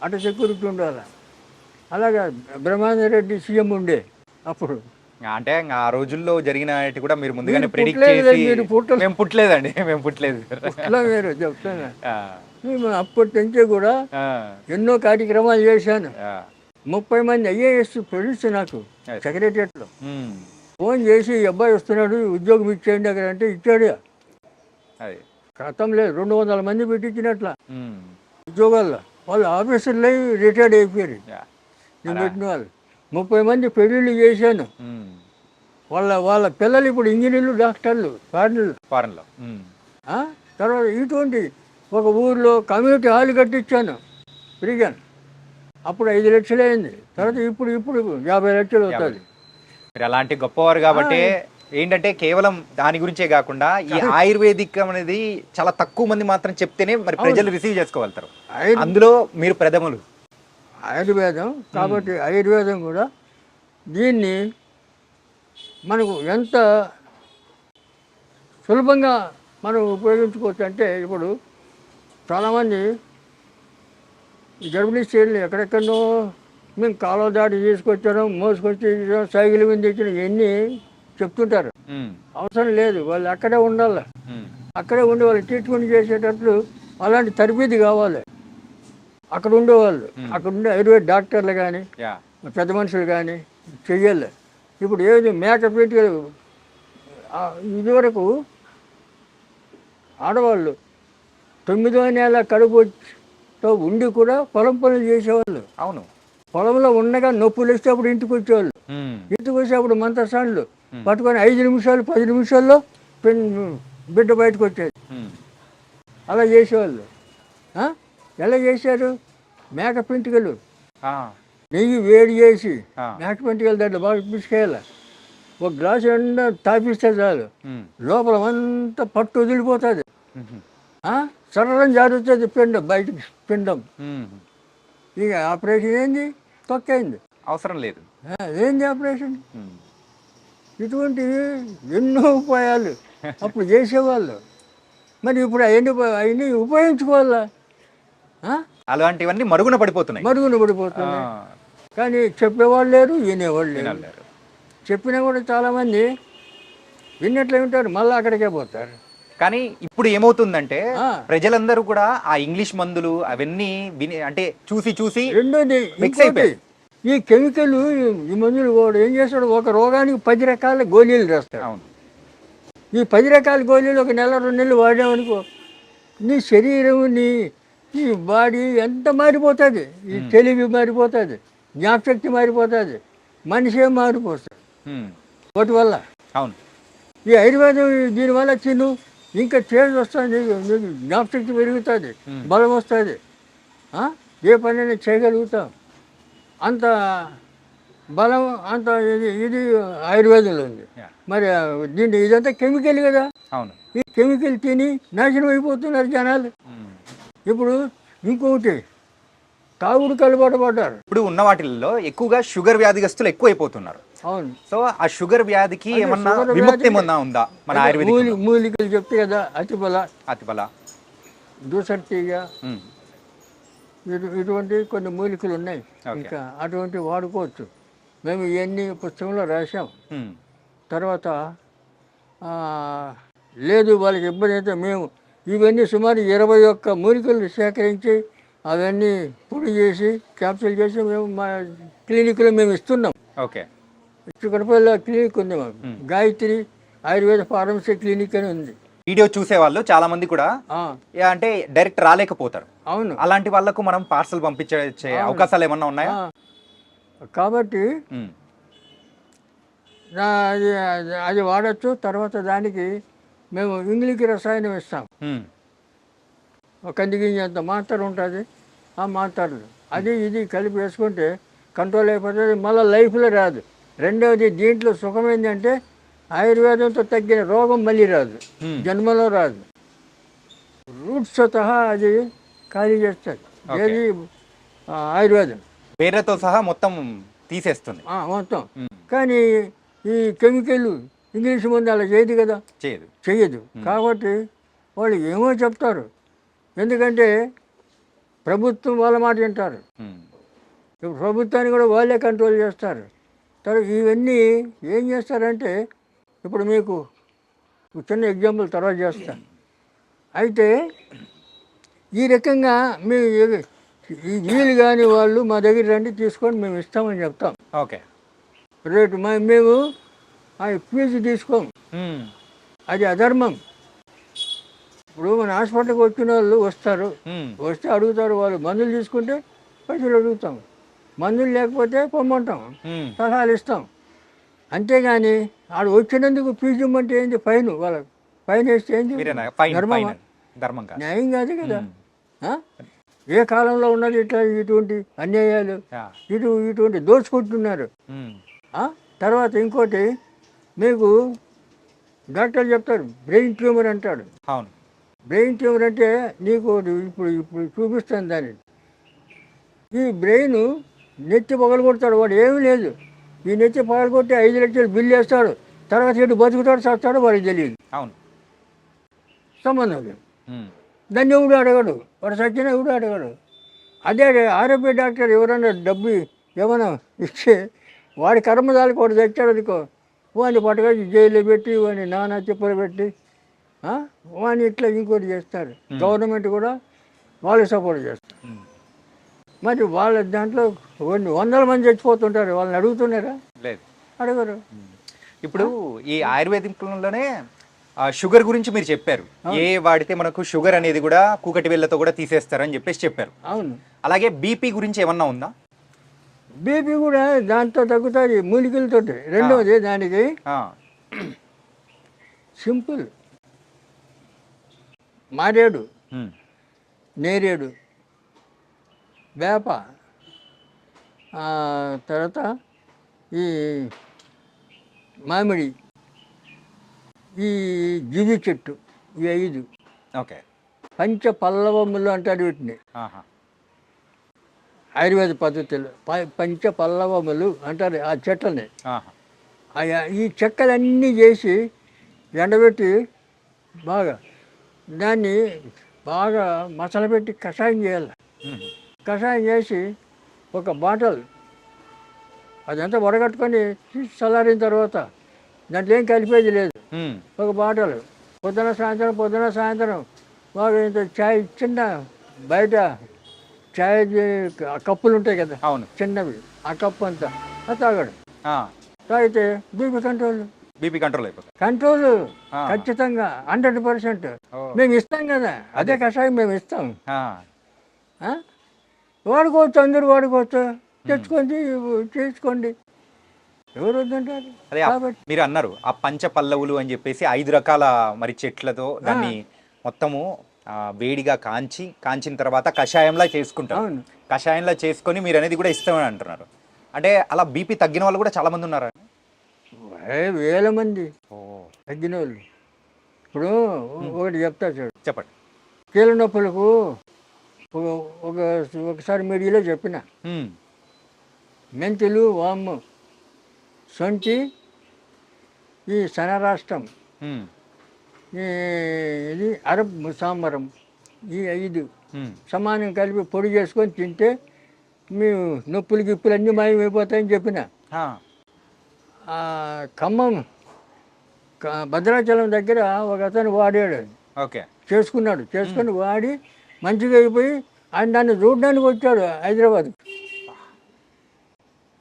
అటు సెక్యూరిటీ ఉండాలి. అలాగా బ్రహ్మానంద రెడ్డి సీఎం ఉండే అప్పుడు. అంటే ఆ రోజుల్లో జరిగిన కూడా మీరు ముందుగానే ప్రెడిక్ట్ చేసి. మేము పుట్టలేదండి, మేము పుట్టలేదు. మీరు చెప్తాను, మేము అప్పటి నుంచే కూడా ఎన్నో కార్యక్రమాలు చేశాను. 30 మంది IAS ఫ్రెండ్స్ నాకు సెక్రటరియట్లో ఫోన్ చేసి, అబ్బాయి వస్తున్నాడు ఉద్యోగం ఇచ్చేయండి అక్కడ అంటే ఇచ్చాడు. క్రితం లేదు, 200 మంది పెట్టించినట్ల ఉద్యోగాల్లో. వాళ్ళు ఆఫీసర్లు అయి రిటైర్డ్ అయిపోయారు. యా. నేను పెట్టిన వాళ్ళు 30 మంది పెళ్ళిళ్ళు చేశాను. వాళ్ళ పిల్లలు ఇప్పుడు ఇంజనీర్లు, డాక్టర్లు, ఫారెన్లో. తర్వాత ఇటువంటి ఒక ఊర్లో కమ్యూనిటీ హాల్ కట్టించాను ఫ్రీగా. అప్పుడు 5 లక్షలు అయింది. తర్వాత ఇప్పుడు 50 లక్షలు అవుతుంది. మీరు అలాంటి గొప్పవారు కాబట్టి ఏంటంటే కేవలం దాని గురించే కాకుండా ఈ ఆయుర్వేదిక్ అనేది చాలా తక్కువ మంది మాత్రం చెప్తేనే మరి ప్రజలు రిసీవ్ చేసుకోగలుగుతారు. అందులో మీరు ప్రథములు. ఆయుర్వేదం కాబట్టి ఆయుర్వేదం కూడా దీన్ని మనకు ఎంత సులభంగా మనం ఉపయోగించుకోవచ్చు అంటే, ఇప్పుడు చాలామంది ఈ గర్భిణీ స్త్రీలు ఎక్కడెక్కడో మేము కాలువ దాటి తీసుకొచ్చాను, మోసుకొచ్చి సైకిల్ మీద తెచ్చిన ఇవన్నీ చెప్తుంటారు. అవసరం లేదు, వాళ్ళు అక్కడే ఉండాలి. అక్కడే ఉండి వాళ్ళు ట్రీట్మెంట్ చేసేటట్లు అలాంటి తరబేది కావాలి. అక్కడ ఉండేవాళ్ళు, అక్కడ ఉండే ఆయుర్వేద డాక్టర్లు కానీ పెద్ద మనుషులు కానీ చెయ్యాలి. ఇప్పుడు ఏది మేకపెట్టి ఇదివరకు ఆడవాళ్ళు 9వ నెల కడుపుతో ఉండి కూడా పొలం పనులు చేసేవాళ్ళు. అవును, పొలంలో ఉండగా నొప్పులు వస్తే అప్పుడు ఇంటికి వచ్చేవాళ్ళు. ఇంటికి వచ్చి అప్పుడు మంతసాన్లు పట్టుకొని 5 నిమిషాలు 10 నిమిషాల్లో బిడ్డ బయటకు వచ్చేది. అలా చేసేవాళ్ళు. ఎలా చేశారు? మేక పెంటికలు నెయ్యి వేడి చేసి మేక పెంటికలు దాంట్లో బాగా పిసుకేయాలి. ఒక గ్లాసు ఎండ తాపిస్తే చాలు, లోపల అంతా పట్టు వదిలిపోతుంది. సరళం జారుతుంది పిండం, బయటకు పిండం. ఇక ఆపరేషన్ ఏంది? తొక్కైంది, అవసరం లేదు. ఏంది ఆపరేషన్? ఇటువంటివి ఎన్నో ఉపాయాలు అప్పుడు చేసేవాళ్ళు. మరి ఇప్పుడు అవన్నీ ఉపయోగించుకోవాలా? అలాంటివన్నీ మరుగున పడిపోతున్నాయి. కానీ చెప్పేవాళ్ళు లేరు, వినేవాళ్ళు లేరు. చెప్పినా కూడా చాలామంది విన్నట్లే ఉంటారు, మళ్ళీ అక్కడికే పోతారు. కానీ ఇప్పుడు ఏమవుతుందంటే ప్రజలందరూ కూడా ఆ ఇంగ్లీష్ మందులు అవన్నీ అంటే చూసి రెండోది మిక్స్ అయిపోయి ఈ కెమికల్ ఈ మందులు కూడా ఏం చేస్తాడు, ఒక రోగానికి 10 రకాల గోళీలు రాస్తాడు. అవును, ఈ 10 రకాల గోళీలు ఒక నెల 2 నెలలు వాడామనుకో, నీ శరీరం ఈ బాడీ ఎంత మారిపోతుంది. ఈ తెలివి మారిపోతుంది, జ్ఞాపశక్తి మారిపోతుంది, మనిషే మారిపోతుంది వాటి వల్ల. అవును, ఈ ఆయుర్వేదం దీనివల్ల తిను ఇంకా చేంజ్ వస్తుంది, నీకు జ్ఞాపశక్తి పెరుగుతుంది, బలం వస్తుంది, ఏ పనైనా చేయగలుగుతాం. అంత బలం అంత ఇది ఆయుర్వేదంలో ఉంది. మరి దీంట్లో ఇదంతా కెమికల్ కదా. అవును, ఈ కెమికల్ తిని నాశనం అయిపోతున్నారు జనాలు. ఇప్పుడు ఇంకొకటి తాగుడు కలవాటు పడ్డారు. ఇప్పుడు ఉన్న వాటిల్లో ఎక్కువగా షుగర్ వ్యాధిగస్తులు ఎక్కువ అయిపోతున్నారు. అవును, సో ఆ షుగర్ వ్యాధికి ఏమన్నా విముక్తి ఏమన్నా ఉందా మన ఆయుర్వేదిక్? మూలికలు చెప్తే కదా, అతిబల, దూసర్తిగా ఇటువంటి కొన్ని మూలికలు ఉన్నాయి. ఇంకా అటువంటి వాడుకోవచ్చు. మేము ఇవన్నీ పుస్తకంలో రాసాం. తర్వాత లేదు వాళ్ళకి ఇబ్బంది అయితే మేము ఇవన్నీ సుమారు 21 మూలికలు సేకరించి అవన్నీ పొడి చేసి క్యాప్సూల్ చేసి మేము మా క్లినిక్లో మేము ఇస్తున్నాం. ఓకే, చిక్కడపల్లి క్లినిక్ ఉంది మాకు, గాయత్రి ఆయుర్వేద ఫార్మసీ క్లినిక్ అని ఉంది. వీడియో చూసే వాళ్ళు చాలా మంది కూడా అంటే డైరెక్ట్ రాలేకపోతారు. అవును, అలాంటి వాళ్ళకు మనం పార్సల్ పంపించే అవకాశాలు ఏమన్నా ఉన్నాయా? కాబట్టి అది వాడచ్చు. తర్వాత దానికి మేము ఇంగ్లీష్ రసాయనం ఇస్తాం. ఒక కందిగింజ అంత మాత్ర ఉంటుంది, ఆ మాత్రలు అది ఇది కలిపి వేసుకుంటే కంట్రోల్ అయిపోతుంది, మళ్ళీ లైఫ్లో రాదు. రెండవది దీంట్లో సుఖం ఏంటంటే ఆయుర్వేదంతో తగ్గిన రోగం మళ్ళీ రాదు, జన్మలో రాదు. రూట్స్ సహా అది ఖాళీ చేస్తుంది. ఏది ఆయుర్వేదం వేరేతో సహా మొత్తం తీసేస్తుంది మొత్తం. కానీ ఈ కెమికల్ ఇంగ్లీష్ మందు అలా చేయదు కదా, చెయ్యదు. కాబట్టి వాళ్ళు ఏమో చెప్తారు, ఎందుకంటే ప్రభుత్వం వాళ్ళ మాట వింటారు. ఇప్పుడు ప్రభుత్వాన్ని కూడా వాళ్ళే కంట్రోల్ చేస్తారు. తర్వాత ఇవన్నీ ఏం చేస్తారంటే, ఇప్పుడు మీకు చిన్న ఎగ్జాంపుల్ తర్వాత చేస్తాను. అయితే ఈ రకంగా మీ వీలు కాని వాళ్ళు మా దగ్గర రండి, తీసుకొని మేము ఇస్తామని చెప్తాం. ఓకే, రేటు మేము ఫీజు తీసుకోము, అది అధర్మం. ఇప్పుడు మన హాస్పిటల్కి వచ్చిన వాళ్ళు వస్తారు, ఉమ్, వస్తే అడుగుతారు, వాళ్ళు మందులు తీసుకుంటే పైసలు అడుగుతాం, మందులు లేకపోతే పొమ్మంటాం, ఉమ్, సలహాలు ఇస్తాం. అంతేగాని ఆడు వచ్చినందుకు ఫీజు ఇమ్మంటే ఏంది, ఫైన్ వాళ్ళకి ఫైన్ వేస్తే ఏంది, మీరేనా ఫైన్ ధర్మమా? ఫైన్ ధర్మం కాదు. న్యాయం కాదు కదా. ఉమ్, ఆ? ఏ కాలంలో ఉన్నది ఇట్లా ఇటువంటి అన్యాయాలు, యా, ఇటువంటి దోచుకుంటున్నారు. ఉమ్, ఆ? తర్వాత ఇంకోటి మీకు డాక్టర్ చెప్తాడు బ్రెయిన్ ట్యూమర్ అంటాడు. అవును. బ్రెయిన్ ట్యూమర్ అంటే నీకు ఇప్పుడు ఇప్పుడు చూపిస్తాను దాన్ని. ఈ బ్రెయిన్ నెత్తి పగలగొడతాడు, వాడు ఏమీ లేదు, ఈ నెత్తి పగలగొట్టి 5 లక్షలు బిల్లు వేస్తాడు, తర్వాత ఇటు బతుకుతాడు చస్తాడు వాడికి తెలియదు, అవును. సంబంధం లేదు. ఉమ్, దాన్ని ఎవడు అడగడు, వాడు సచ్చిన ఎవడు అడగడు. అదే ఆరోగ్య డాక్టర్ ఎవరైనా డబ్బు ఏమైనా ఇస్తే వాడి కర్మదాలకు వాడు తెచ్చాడు అనుకో, వాడిని పట్టుకొని జైల్లో పెట్టి వాడిని నానా తిప్పలు పెట్టి వాడిని ఇట్లా ఇంకోటి చేస్తారు. గవర్నమెంట్ కూడా వాళ్ళు సపోర్ట్ చేస్తారు. ఉమ్, మరి వాళ్ళ దాంట్లో కొన్ని వందల మంది చచ్చిపోతుంటారు, వాళ్ళని అడుగుతున్నారా? లేదు. అడగరు. ఇప్పుడు ఈ ఆయుర్వేదిక్లోనే షుగర్ గురించి మీరు చెప్పారు, ఏ వాడితే మనకు షుగర్ అనేది కూడా కూకటి వేళ్ళతో కూడా తీసేస్తారని చెప్పేసి చెప్పారు. అవును. అలాగే బీపీ గురించి ఏమన్నా ఉందా? బీపీ కూడా దాంతో తగ్గుతుంది మూలికలతో. రెండవది దానికి ఆ, సింపుల్, మారేడు, ఉమ్, నేరేడు, వేప, తర్వాత ఈ మామిడి, ఈ జివి చెట్టు, ఈ 5 ఓకే. పంచ పల్లవములు అంటారు వీటిని ఆహా, ఆయుర్వేద పద్ధతిలో. పంచ పల్లవములు అంటారు ఆ చెట్లని. ఆహా, ఈ చెక్కలన్నీ చేసి ఎండబెట్టి బాగా దాన్ని బాగా మసలబెట్టి కషాయం చేయాలి. ఉమ్, కషాయం చేసి ఒక బాటల్ అదంతా వడగట్టుకొని తీసి చల్లారిన తర్వాత దాంట్లో ఏం కలిపేది లేదు, ఉమ్, ఒక బాటల్ పొద్దున సాయంత్రం బాగా ఇంత చాయ్, చిన్న బయట చాయ్ కప్పులు ఉంటాయి కదా అవును. చిన్నవి, ఆ కప్పు అంతా అది తాగాడు. ఆ, తాగితే బీపీ కంట్రోల్ బీపీ కంట్రోల్ అయిపోతుంది. కంట్రోల్ ఆ. ఖచ్చితంగా 100%. ఓ. మేము ఇస్తాం కదా, అదే కషాయం మేము ఇస్తాం. ఆ, వాడుకోవచ్చు, అందరూ వాడుకోవచ్చు, తెచ్చుకొని చేసుకోండి, ఎవరు వద్దంటారు. అదే కాబట్టి మీరు అన్నారు ఆ పంచ పల్లవులు అని చెప్పేసి 5 రకాల మరి చెట్లతో దాన్ని మొత్తము వేడిగా కాంచిన తర్వాత కషాయంలా చేసుకుంటారు. అవును. కషాయంలా చేసుకొని మీరు అనేది కూడా ఇస్తామని అంటున్నారు. అంటే అలా బీపీ తగ్గిన వాళ్ళు కూడా చాలా మంది ఉన్నారు. వేల మంది ఓ, తగ్గిన వాళ్ళు. ఇప్పుడు ఒకటి చెప్తా చూడు, చెప్పండి. కీళ్ళ నొప్పులకు ఒకసారి మీడియాలో చెప్పిన, ఉమ్, మెంతులు, వాము, సొంటి, ఈ శనరాష్ట్రం, ఉమ్, ఇది అరబ్ సాంబరం, ఈ 5 ఉమ్, సమానం కలిపి పొడి చేసుకొని తింటే మీ నొప్పులు గిప్పులు అన్నీ మాయమైపోతాయని చెప్పిన. ఆ, ఖమ్మం భద్రాచలం దగ్గర ఒక అతను వాడాడు, ఓకే. చేసుకుని వాడి మంచిగా అయిపోయి ఆయన దాన్ని చూడడానికి వచ్చాడు హైదరాబాద్.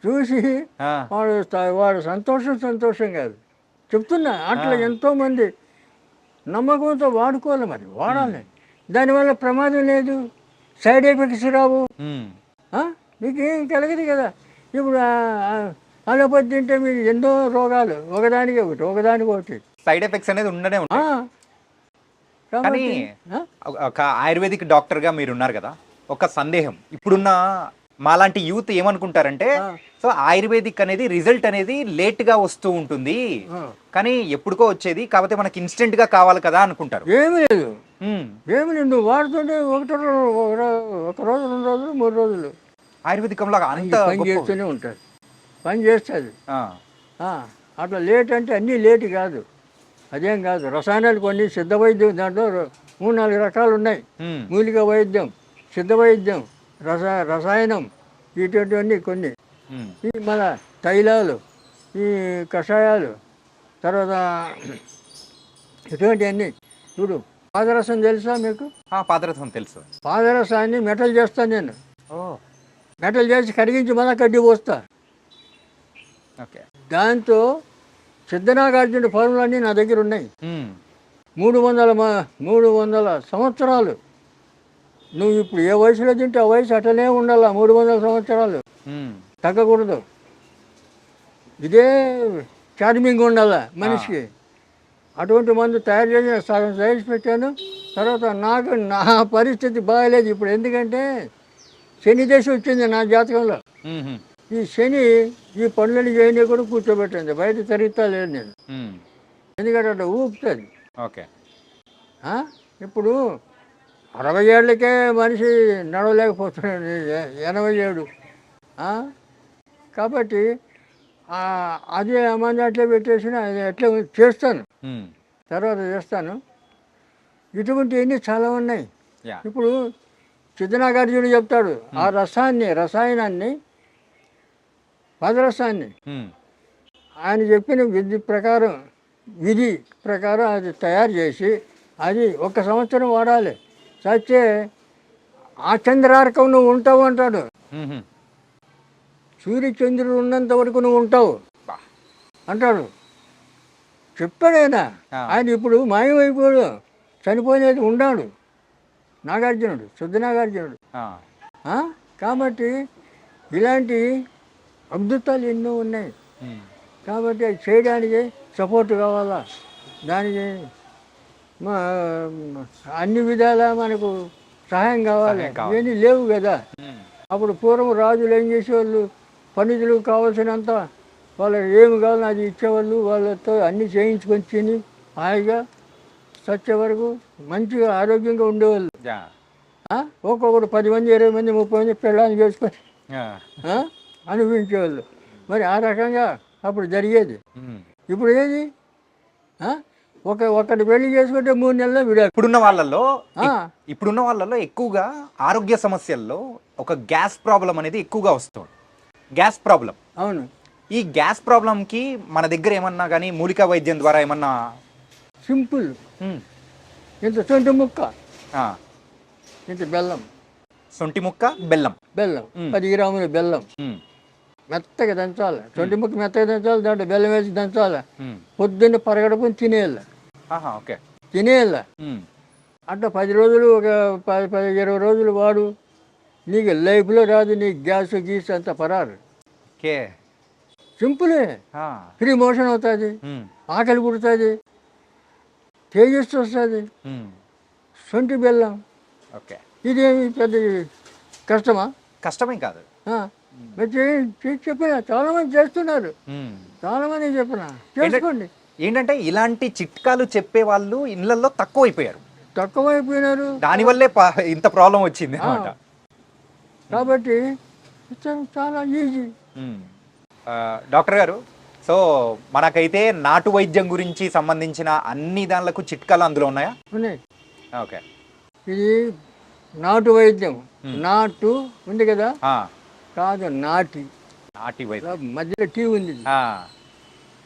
చూసి ఆ, వాడు సంతోషం కాదు చెప్తున్నా. అట్లా ఎంతోమంది నమ్మకంతో వాడుకోవాలి, మరి వాడాలి. దానివల్ల ప్రమాదం లేదు, సైడ్ ఎఫెక్ట్స్ రావు, ఉమ్, మీకు ఏం కలగదు కదా. ఇప్పుడు అలోపతి తింటే మీకు ఎన్నో రోగాలు, ఒకదానికి ఒకటి సైడ్ ఎఫెక్ట్స్ అనేది ఉండనే ఉంటాయి. కానీ కాబట్టి ఒక ఆయుర్వేదిక్ డాక్టర్గా మీరు ఉన్నారు కదా, ఒక సందేహం. ఇప్పుడున్న మాలాంటి యూత్ ఏమనుకుంటారంటే, సో ఆయుర్వేదిక్ అనేది రిజల్ట్ అనేది లేట్గా వస్తూ ఉంటుంది, కానీ ఎప్పుడుకో వచ్చేది, కాకపోతే మనకి ఇన్స్టెంట్ గా కావాలి కదా అనుకుంటారు. ఏమీ లేదు, నువ్వు వాడుతుంటే ఒక రోజు, 2 రోజులు, 3 రోజులు ఆయుర్వేదికంలో అంత పని చేస్తూనే ఉంటుంది, పని చేస్తుంది. అట్లా లేట్ అంటే అన్నీ లేట్ కాదు, అదేం కాదు. రసాయనాలు కొన్ని సిద్ధ వైద్యం, దాంట్లో 3-4 రకాలు ఉన్నాయి. మూలిక వైద్యం, సిద్ధ వైద్యం, రసాయనం, ఇటువంటివన్నీ కొన్ని. ఈ మన తైలాలు, ఈ కషాయాలు, తర్వాత ఇటువంటివన్నీ. చూడు, పాదరసం తెలుసా మీకు? పాదరసం తెలుసు. పాదరసాన్ని మెటల్ చేస్తాను నేను, మెటల్ చేసి కరిగించి మళ్ళీ కడ్డీ పోస్తా. దాంతో సిద్ధనాగార్జున ఫార్ములా అన్నీ నా దగ్గర ఉన్నాయి. 300 సంవత్సరాలు నువ్వు ఇప్పుడు ఏ వయసులో తింటే ఆ వయసు అట్లనే ఉండాలా, 300 సంవత్సరాలు తగ్గకూడదు. ఇదే చార్మింగ్ ఉండాలా మనిషికి. అటువంటి మందు తయారు చేసి సగం సైజ్ పెట్టాను. తర్వాత నా పరిస్థితి బాగాలేదు ఇప్పుడు, ఎందుకంటే శని దశ వచ్చింది నా జాతకంలో. ఈ శని ఈ పనులని చేయని కూడా కూర్చోబెట్టింది, బయట తిరుగుతా లేదు నేను, ఎందుకంటే అట్లా ఊపుతుంది. ఓకే. ఇప్పుడు 60 ఏళ్ళకే మనిషి నడవలేకపోతున్నాడు, 87. కాబట్టి అదే మంది అట్లే పెట్టేసిన అది అట్లే చేస్తాను, తర్వాత చేస్తాను. ఇటువంటివన్నీ చాలా ఉన్నాయి. ఇప్పుడు సిద్ధనాగార్జునుడు చెప్తాడు, ఆ రసాయనాన్ని పదరసాన్ని ఆయన చెప్పిన విధి ప్రకారం అది తయారు చేసి అది 1 సంవత్సరం వాడాలి. చచ్చే ఆ చంద్రార్కం నువ్వు ఉంటావు అంటాడు. సూర్యచంద్రుడు ఉన్నంత వరకు నువ్వు ఉంటావు అంటాడు, చెప్పాడు ఆయన. ఆయన ఇప్పుడు మాయమైపోయాడు, చనిపోయినది ఉన్నాడు నాగార్జునుడు, శుద్ధనాగార్జునుడు. కాబట్టి ఇలాంటి అద్భుతాలు ఎన్నో ఉన్నాయి. కాబట్టి అది చేయడానికి సపోర్ట్ కావాలా, దానికి అన్ని విధాలా మనకు సహాయం కావాలి. ఇవన్నీ లేవు కదా. అప్పుడు పూర్వం రాజులు ఏం చేసేవాళ్ళు, పండితులు కావాల్సినంత వాళ్ళకి ఏమి కావాలో అది ఇచ్చేవాళ్ళు, వాళ్ళతో అన్నీ చేయించుకొని తిని హాయిగా చచ్చే వరకు మంచిగా ఆరోగ్యంగా ఉండేవాళ్ళు. ఒక్కొక్కరు 10 మంది 20 మంది 30 మంది పెళ్ళాన్ని చేసుకొని అనిపించేవాళ్ళు. మరి ఆ రకంగా అప్పుడు జరిగేది. ఇప్పుడు ఏది ఒకటి పెళ్లి చేసుకుంటే 3 నెలల్లో విడాకు. ఇప్పుడున్న వాళ్ళలో ఎక్కువగా ఆరోగ్య సమస్యల్లో ఒక గ్యాస్ ప్రాబ్లం అనేది ఎక్కువగా వస్తుంది. Gas problem. అవును. ఈ గ్యాస్ ప్రాబ్లంకి మన దగ్గర ఏమన్నా కానీ మూలికా వైద్యం ద్వారా ఏమన్నా? సింపుల్. ఇంత సొంటి ముక్క, ఇంత బెల్లం. సొంటి ముక్క బెల్లం 10 గ్రాముల బెల్లం మెత్తగా దంచాలి. సొంటి ముక్క మెత్తగా దంచాలి, దాంట్లో బెల్లం వేసి దంచాలి. పొద్దున్న పరగడుపుని తినేయాలి. తినేయాలి. అట్లా 10 రోజులు, ఒక 10-20 రోజులు వాడు. నీకు లైఫ్లో రాదు, నీకు గ్యాస్ గీస్ అంత పరారు. సింపులే. ఫ్రీ మోషన్ అవుతుంది, ఆకలి పుడుతుంది, తేజస్సు వస్తుంది. సొంటి బెల్లం. ఇదేమి పెద్ద కష్టమేం కాదు. చెప్పిన చాలా మంది చేస్తున్నారు, చాలా మంది చెప్పిన చేసుకోండి. ఏంటంటే ఇలాంటి చిట్కాలు చెప్పే వాళ్ళు ఇళ్లలో తక్కువైపోయినారు. దానివల్లే ఇంత ప్రాబ్లం వచ్చింది అన్నమాట. కాబట్టి చాలా ఈజీ. డాక్టర్ గారు, సో మనకైతే నాటు వైద్యం గురించి సంబంధించిన అన్ని దానిలకు చిట్కాలు అందులో ఉన్నాయా? ఉన్నాయి. ఓకే. ఇది నాటు వైద్యం. నాటు ఉంది కదా, కాదు నాటి వైద్యం, మధ్యలో టీ ఉంది.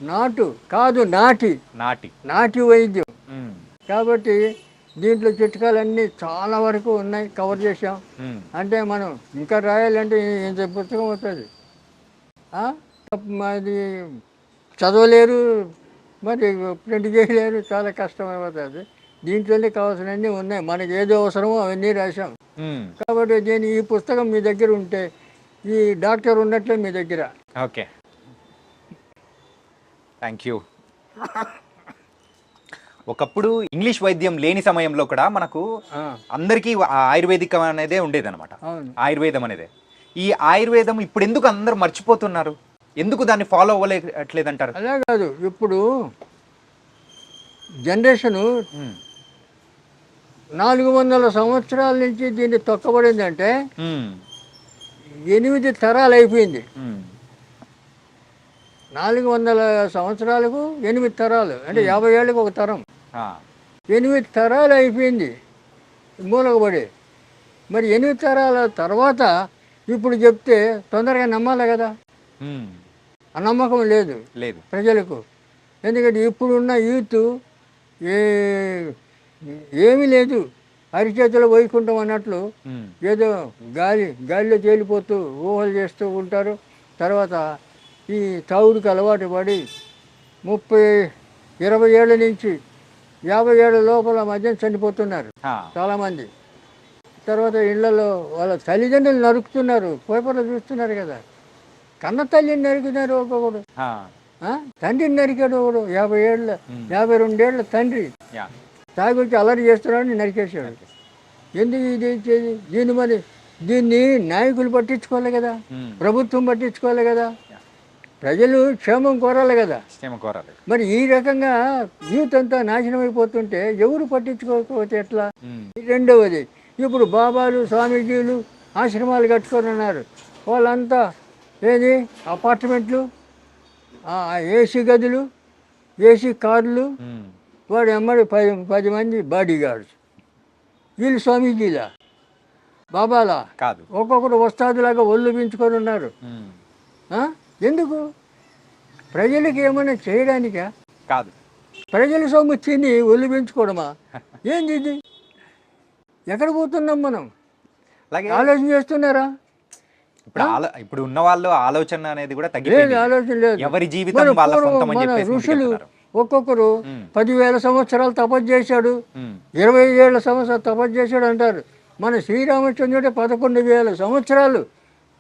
నాటు కాదు నాటి వైద్యం. కాబట్టి దీంట్లో చిట్కాలన్నీ చాలా వరకు ఉన్నాయి, కవర్ చేసాం. అంటే మనం ఇంకా రాయాలంటే ఇంత పుస్తకం అవుతుంది. అది చదవలేరు, మరి ప్రింట్ చేయలేరు, చాలా కష్టమైపోతుంది. దీంట్లోనే కావాల్సినవన్నీ ఉన్నాయి, మనకి ఏదో అవసరమో అవన్నీ రాసాం. కాబట్టి ఈ పుస్తకం మీ దగ్గర ఉంటే ఈ డాక్టర్ ఉన్నట్లే మీ దగ్గర. Okay, thank you. ఒకప్పుడు ఇంగ్లీష్ వైద్యం లేని సమయంలో కూడా మనకు అందరికీ ఆయుర్వేదికం అనేదే ఉండేదన్నమాట. ఆయుర్వేదం అనేదే. ఈ ఆయుర్వేదం ఇప్పుడు ఎందుకు అందరు మర్చిపోతున్నారు? ఎందుకు దాన్ని ఫాలో అవ్వలేట్లేదంటారు? అలా కాదు, ఇప్పుడు జనరేషను 400 సంవత్సరాల నుంచి దీన్ని తొక్కబడిందంటే 8 తరాలు అయిపోయింది. 400 సంవత్సరాలకు 8 తరాలు అంటే 50 ఏళ్ళకి ఒక తరం. 8 తరాలు అయిపోయింది మూలకబడి. మరి 8 తరాల తర్వాత ఇప్పుడు చెప్తే తొందరగా నమ్మాలి కదా. ఆ నమ్మకం లేదు ప్రజలకు. ఎందుకంటే ఇప్పుడున్న యూత్ ఏమీ లేదు, అరిచేతులు వైకుంఠం అన్నట్లు ఏదో గాలిలో తేలిపోతూ ఊహలు చేస్తూ ఉంటారు. తర్వాత ఈ తాగుడికి అలవాటు పడి 30-20 ఏళ్ళ నుంచి 50 ఏళ్ళ లోపల మధ్య చనిపోతున్నారు ఆ, చాలామంది. తర్వాత ఇళ్లలో వాళ్ళ తల్లిదండ్రులు నరుకుతున్నారు, పేపర్లో చూస్తున్నారు కదా. కన్న తల్లిని నరికినారు ఒక్కొక్కడు, ఆ, తండ్రిని నరికాడు ఒకడు. 50 ఏళ్ళ 52 ఏళ్ళ తండ్రి యా, తాగి వచ్చి అల్లరి చేస్తున్నాడని నరికేశాడు. ఎందుకు ఇది ఇచ్చేది? దీన్ని నాయకులు పట్టించుకోవాలి కదా, ఉమ్, ప్రభుత్వం పట్టించుకోవాలి కదా, ప్రజలు క్షేమం కోరాలి కదా. క్షేమ కోరాలి. మరి ఈ రకంగా యూత్ అంతా నాశనం అయిపోతుంటే ఎవరు పట్టించుకోకపోతే ఎట్లా? ఉమ్, రెండవది, ఇప్పుడు బాబాలు స్వామీజీలు ఆశ్రమాలు కట్టుకొని వాళ్ళంతా ఏది అపార్ట్మెంట్లు, ఏసీ గదులు, ఏసీ కార్లు, ఉమ్, వాడు ఎమ్మడి 10 మంది బాడీ గార్డ్స్. వీళ్ళు స్వామీజీలా బాబాలా? కాదు. ఒక్కొక్కరు వస్తాదులాగా ఒళ్ళు పెంచుకొని ఉన్నారు. ఉమ్, ఎందుకు? ప్రజలకి ఏమైనా చేయడానికా? కాదు. ప్రజల సొమ్ము తిని ఒళ్ళు పెంచుకోవడమా? ఏంది ఇది? ఎక్కడ పోతున్నాం మనం? అలాగే ఆలోచన చేస్తున్నారా? ఇప్పుడు ఉన్న వాళ్ళు ఆలోచన అనేది కూడా లేదు, తగ్గిపోయింది. ఆలోచన లేదు. ఎవరి జీవితం వాళ్ళ సొంతం అని మన చెప్పేసి ఋషులు ముందుకెళ్తున్నారు. ఒక్కొక్కరు 10,000 సంవత్సరాలు తపస్సు చేశాడు, ఉమ్, 20 ఏళ్ళ సంవత్సరాలు తపస్సు చేశాడు అంటారు. మన శ్రీరామచంద్రుడే 11,000 సంవత్సరాలు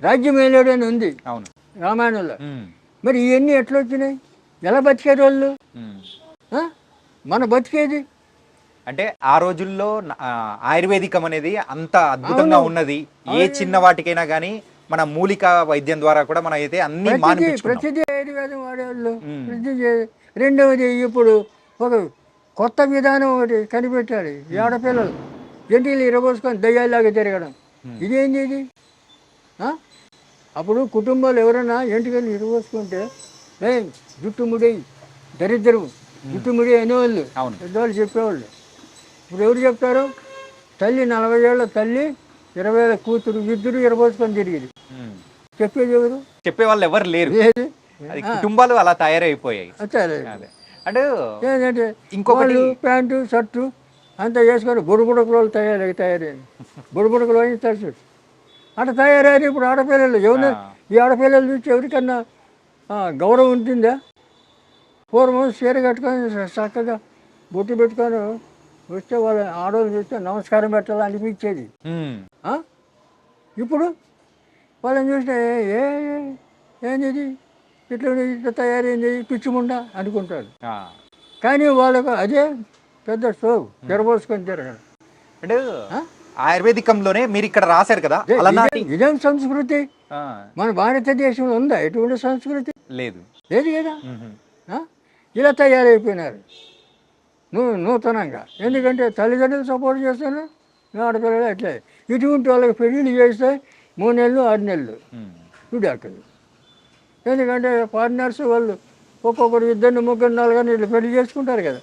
రాజ్యం ఏలాడు అని ఉంది అవును. రామాయణంలో. ఉమ్, మరి ఇవన్నీ ఎట్లా వచ్చినాయి? ఎలా బతికారు వాళ్ళు? ఉమ్. ఆ? మన బతికేది అంటే ఆ రోజుల్లో ఆయుర్వేదికం అనేది అంత అద్భుతంగా ఉన్నది. ఏ చిన్న వాటికైనా కానీ మన మూలిక వైద్యం ద్వారా కూడా మనం అయితే అన్ని మానిపించుకున్నాం. ప్రతిదీ ఆయుర్వేదం వాడేవాళ్ళు. రెండవది, ఇప్పుడు ఒక కొత్త విధానం ఒకటి కనిపెట్టాడు. ఈ ఆడపిల్లలు ఎంటికలు ఇరబోసుకొని దయ్యాల్లాగా తిరగడం. ఇదేంటి ఇది? అప్పుడు కుటుంబాలు ఎవరైనా ఎంటికలు ఇరబోసుకుంటే జుట్టు ముడి దరిద్రం, జుట్టు ముడి అనేవాళ్ళు, అవును. పెద్దవాళ్ళు చెప్పేవాళ్ళు. ఇప్పుడు ఎవరు చెప్తారు? తల్లి 40 ఏళ్ళ తల్లి 20 ఏళ్ళ కూతురు ఇద్దరు ఇరబోసుకొని తిరిగింది. ఉమ్. చెప్పేది ఎవరు? చెప్పే వాళ్ళు ఎవరు లేరు. లేదు. అది కుటుంబాలు అలా తయారైపోయాయి. సరే, అదే అంటే ఏంటంటే ఇంకొకటి వాళ్ళు ప్యాంటు షర్టు అంతా వేసుకొని బుడబుడకులు తయారైంది. బుడబుడకులు అని తెలుసు అట్లా తయారయ్యారు. ఇప్పుడు ఆడపిల్లలు ఎవరు? ఈ ఆడపిల్లలు చూసి ఎవరికన్నా గౌరవం ఉంటుందా? పూర్వం చీర కట్టుకొని చక్కగా బొట్టు పెట్టుకొని వస్తే వాళ్ళ ఆడవాళ్ళు చూస్తే నమస్కారం పెట్టాలని అనిపించేది. ఉమ్, ఇప్పుడు వాళ్ళని చూస్తే ఏంది ఇట్లా తయారైంది పిచ్చిముండా అనుకుంటారు. ఆ. కానీ వాళ్ళకు అదే పెద్ద షో తెరబోసుకొని తిరగడం. అంటే ఆయుర్వేదికంలోనే మీరు ఇక్కడ రాశారు కదా అలనాటి. ఇదేం సంస్కృతి? ఆ, మన భారతదేశంలో ఉందా ఎటువంటి సంస్కృతి? లేదు. లేదు కదా. ఉహు. ఇలా తయారైపోయినారు నూతనంగా. ఎందుకంటే తల్లిదండ్రులు సపోర్ట్ చేస్తున్నారు, ఆడపిల్లలు అట్లే. ఇటువంటి వాళ్ళకి పెళ్ళిళ్ళు చేస్తే 3 నెలలు 6 నెలలు ఉమ్, విడాకులు. ఎందుకంటే పార్ట్నర్స్ వాళ్ళు ఒక్కొక్కరు 2, 3, 4 ఇట్లా పెళ్లి చేసుకుంటారు కదా.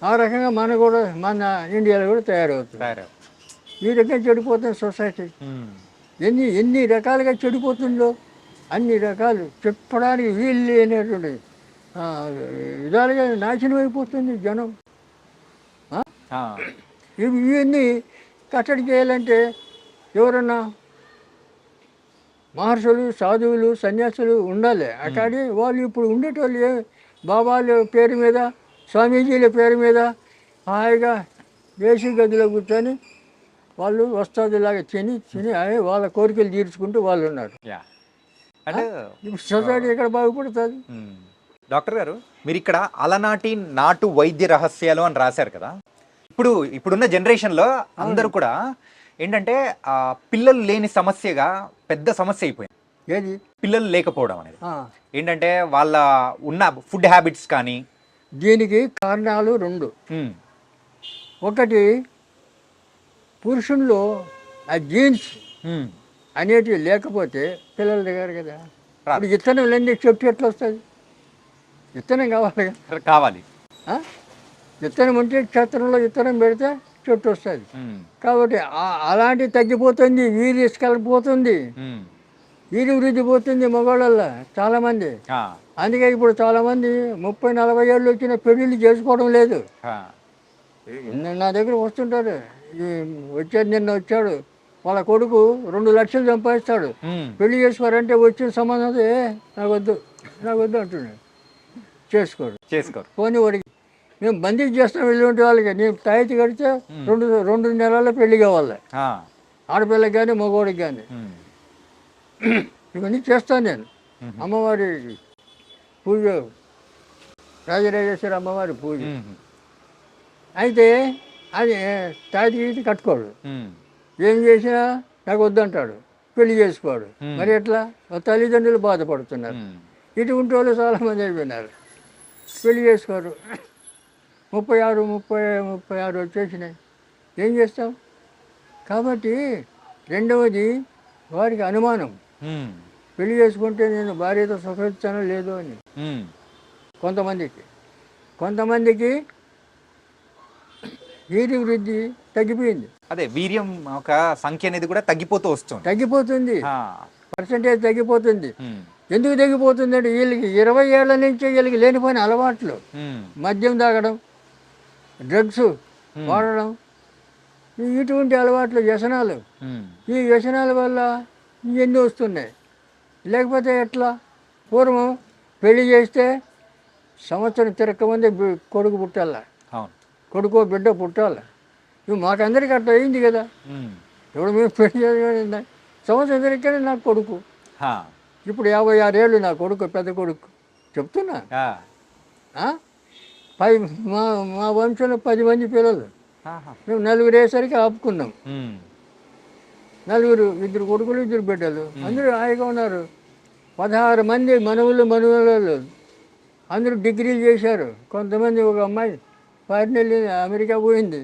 ఆ రకంగా మన ఇండియాలో కూడా తయారవుతుంది. సరే. ఈ రకంగా చెడిపోతుంది సొసైటీ. ఉమ్, ఎన్ని రకాలుగా చెడిపోతుందో అన్ని రకాలు చెప్పడానికి వీలు లేనటువంటి విధాలుగా నాశనం అయిపోతుంది జనం. ఆ, ఇవన్నీ కట్టడి చేయాలంటే ఎవరన్నా మహర్షులు, సాధువులు, సన్యాసులు ఉండాలి. అక్కడి వాళ్ళు ఇప్పుడు ఉండేటోళ్ళు బాబాల పేరు మీద, స్వామీజీల పేరు మీద హాయిగా ఏసీ గదిలో కూర్చొని వాళ్ళు వస్తాదులాగా తిని వాళ్ళ కోరికలు తీర్చుకుంటూ వాళ్ళు ఉన్నారు. యా. అంటే ఇప్పుడు సొసైటీ ఎక్కడ బాగుపడుతుంది? డాక్టర్ గారు, మీరు ఇక్కడ అలనాటి నాటు వైద్య రహస్యాలు అని రాశారు కదా. ఇప్పుడున్న జనరేషన్లో అందరూ కూడా ఏంటంటే పిల్లలు లేని సమస్యగా పెద్ద సమస్య అయిపోయింది. ఏది పిల్లలు లేకపోవడం అనేది ఏంటంటే వాళ్ళ ఉన్న ఫుడ్ హ్యాబిట్స్ కానీ. దీనికి కారణాలు 2. ఒకటి, పురుషుల్లో ఆ జీన్స్ అనేటివి లేకపోతే పిల్లల దగ్గర కదా. ఇప్పుడు విత్తనం లేని చెట్టు ఎట్లా వస్తుంది? విత్తనం కావాలి. విత్తనం ఉంటే క్షేత్రంలో విత్తనం పెడితే చెట్టు వస్తుంది. కాబట్టి అలాంటివి తగ్గిపోతుంది, వీరి ఇసుకెళ్ళిపోతుంది, వీరి వృద్ధి పోతుంది మగవాళ్ళల్లో చాలామంది. అందుకే ఇప్పుడు చాలామంది 30-40 ఏళ్ళు వచ్చిన పెళ్ళిళ్ళు చేసుకోవడం లేదు. నా దగ్గర వస్తుంటారు, నిన్న వచ్చాడు వాళ్ళ కొడుకు 2 లక్షలు సంపాదిస్తాడు, పెళ్లి చేసుకోరంటే వచ్చిన సంబంధం నాకు వద్దు అంటున్నాడు. చేసుకోరు. పోనీ వాడికి మేము బందీకి చేస్తాం వెళ్ళి వాళ్ళకి. నేను తాయితీ కడితే 2 నెలల్లో పెళ్లి కావాలి, ఆడపిల్లకి కానీ మగవాడికి కానీ. ఇవన్నీ చేస్తాను నేను. అమ్మవారి పూజ, రాజరాజేశ్వరి అమ్మవారి పూజ. అయితే అది తాయితీ కట్టుకోడు. ఏం చేసినా నాకు వద్దంటాడు, పెళ్లి చేసుకోడు. మరి ఎట్లా? తల్లిదండ్రులు బాధపడుతున్నారు. ఇటువంటి వాళ్ళు చాలామంది అయిపోయినారు, పెళ్లి చేసుకోరు. 36 వచ్చేసినాయి. ఏం చేస్తాం? కాబట్టి రెండవది వారికి అనుమానం, పెళ్లి చేసుకుంటే నేను భార్యతో సుఖిస్తానో లేదో అని. కొంతమందికి వీర్య వృద్ధి తగ్గిపోయింది. అదే వీర్యం ఒక సంఖ్య అనేది కూడా తగ్గిపోతుంది, పర్సంటేజ్ తగ్గిపోతుంది. ఎందుకు తగ్గిపోతుంది అంటే వీళ్ళకి 20 ఏళ్ల నుంచి వీళ్ళకి లేనిపోయిన అలవాట్లు, మద్యం తాగడం, డ్రగ్స్ వాడడం, ఇటువంటి అలవాట్లు, వ్యసనాలు. ఈ వ్యసనాల వల్ల ఇవన్నీ వస్తున్నాయి. లేకపోతే ఎట్లా? పూర్వం పెళ్లి చేస్తే సంవత్సరం తిరగకముందే కొడుకు పుట్టాల, కొడుకో బిడ్డ పుట్టాల. ఇవి మాకందరికీ అట్లా అయింది కదా. ఇప్పుడు మేము పెళ్లి చేయాలి, సంవత్సరం తిరగకనే నాకు కొడుకు. ఇప్పుడు 56 ఏళ్ళు నా కొడుకు, పెద్ద కొడుకు. చెప్తున్నా, మా వంశంలో 10 మంది పిల్లలు, మేము 4 అయ్యేసరికి ఆపుకున్నాం. 4, 2 కొడుకులు 2 బిడ్డలు, అందరూ హాయిగా ఉన్నారు. 16 మంది మనవళ్ళు అందరూ డిగ్రీలు చేశారు. కొంతమంది, ఒక అమ్మాయి ఫారిన్ వెళ్ళి అమెరికా పోయింది.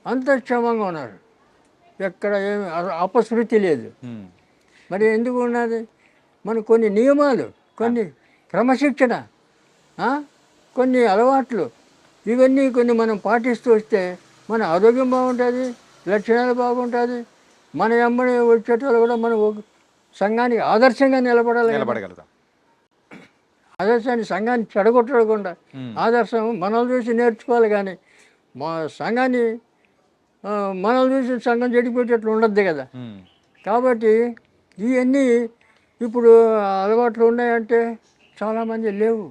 అంత క్షేమంగా ఉన్నారు, ఎక్కడ ఏమి అపశృతి లేదు. మరి ఎందుకు ఉన్నది? మన కొన్ని నియమాలు, కొన్ని క్రమశిక్షణ, కొన్ని అలవాట్లు, ఇవన్నీ కొన్ని మనం పాటిస్తూ వస్తే మన ఆరోగ్యం బాగుంటుంది, లక్షణాలు బాగుంటుంది. మన ఎమ్మడి వచ్చేటోళ్ళు కూడా మనం సంఘానికి ఆదర్శంగా నిలబడగలుగుతాం. ఆదర్శాన్ని, సంఘాన్ని చెడగొట్టకుండా ఆదర్శం మనల్ని చూసి నేర్చుకోవాలి. కానీ మా సంఘాన్ని మనల్ని చూసి సంఘం చెడిపోయేటట్లు ఉండద్దు కదా. కాబట్టి ఇవన్నీ ఇప్పుడు అలవాట్లు ఉన్నాయంటే చాలామంది లేవు.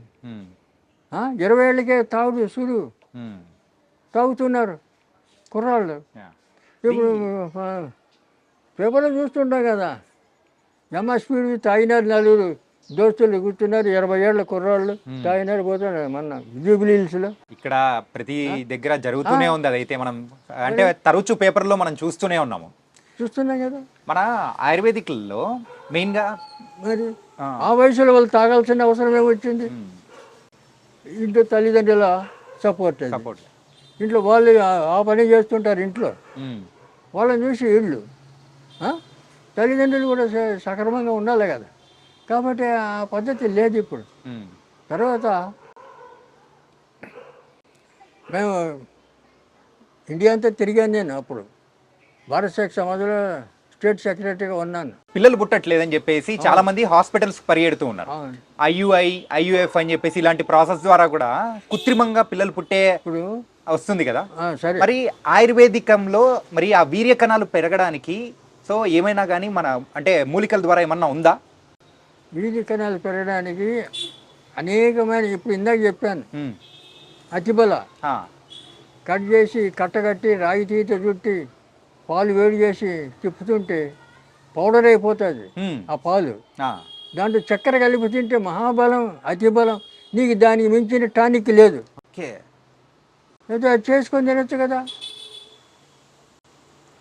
20 ఏళ్ళకే సుడు తాగుతున్నారు కుర్రాళ్ళు. ఇప్పుడు పేపర్లో చూస్తుంటాం కదా, స్పీడ్ తాగినారు, 4 దోస్తులు కూర్చున్నారు, 20 ఏళ్ళ కుర్రాళ్ళు తాగినారు, పోతున్నారు. మొన్న జూబిలీ హిల్స్లో ఇక్కడ ప్రతి దగ్గర జరుగుతూనే ఉంది. అదైతే మనం అంటే తరచు పేపర్లో మనం చూస్తున్నాం కదా. మన ఆయుర్వేదిక్లో మెయిన్గా మరి ఆ వయసులో వాళ్ళు తాగాల్సిన అవసరం ఏమొచ్చింది? ఇంట్లో తల్లిదండ్రుల సపోర్ట్, ఇంట్లో వాళ్ళు ఆ పని చేస్తుంటారు. ఇంట్లో వాళ్ళని చూసి ఇళ్ళు తల్లిదండ్రులు కూడా సక్రమంగా ఉండాలి కదా. కాబట్టి ఆ పద్ధతి లేదు ఇప్పుడు. తర్వాత మేము ఇండియా అంతా తిరిగాను. నేను అప్పుడు భారత సేక్ సమాజంలో స్టేట్ సెక్రటరీగా ఉన్నాను. పిల్లలు పుట్టట్లేదని చెప్పేసి చాలా మంది హాస్పిటల్స్ పరిగెడుతూ ఉన్నారు. IUI, IUF అని చెప్పేసి ఇలాంటి ప్రాసెస్ ద్వారా కూడా కృత్రిమంగా పిల్లలు పుట్టే ఇప్పుడు వస్తుంది కదా. మరి ఆయుర్వేదికంలో మరి ఆ వీర్య కణాలు పెరగడానికి సో ఏమైనా కానీ మన అంటే మూలికల ద్వారా ఏమన్నా ఉందా? వీర్య కణాలు పెరగడానికి అనేకమైన, ఇప్పుడు ఇందాక చెప్పాను, అతిబల కట్ చేసి కట్టగట్టి రాగి తీత చుట్టి పాలు వేడి చేసి తిప్పుతుంటే పౌడర్ అయిపోతుంది ఆ పాలు. దాంట్లో చక్కెర కలిపి తింటే మహాబలం, అతిబలం. నీకు దానికి మించిన టానిక్ లేదు. అయితే అది చేసుకొని తినచ్చు కదా.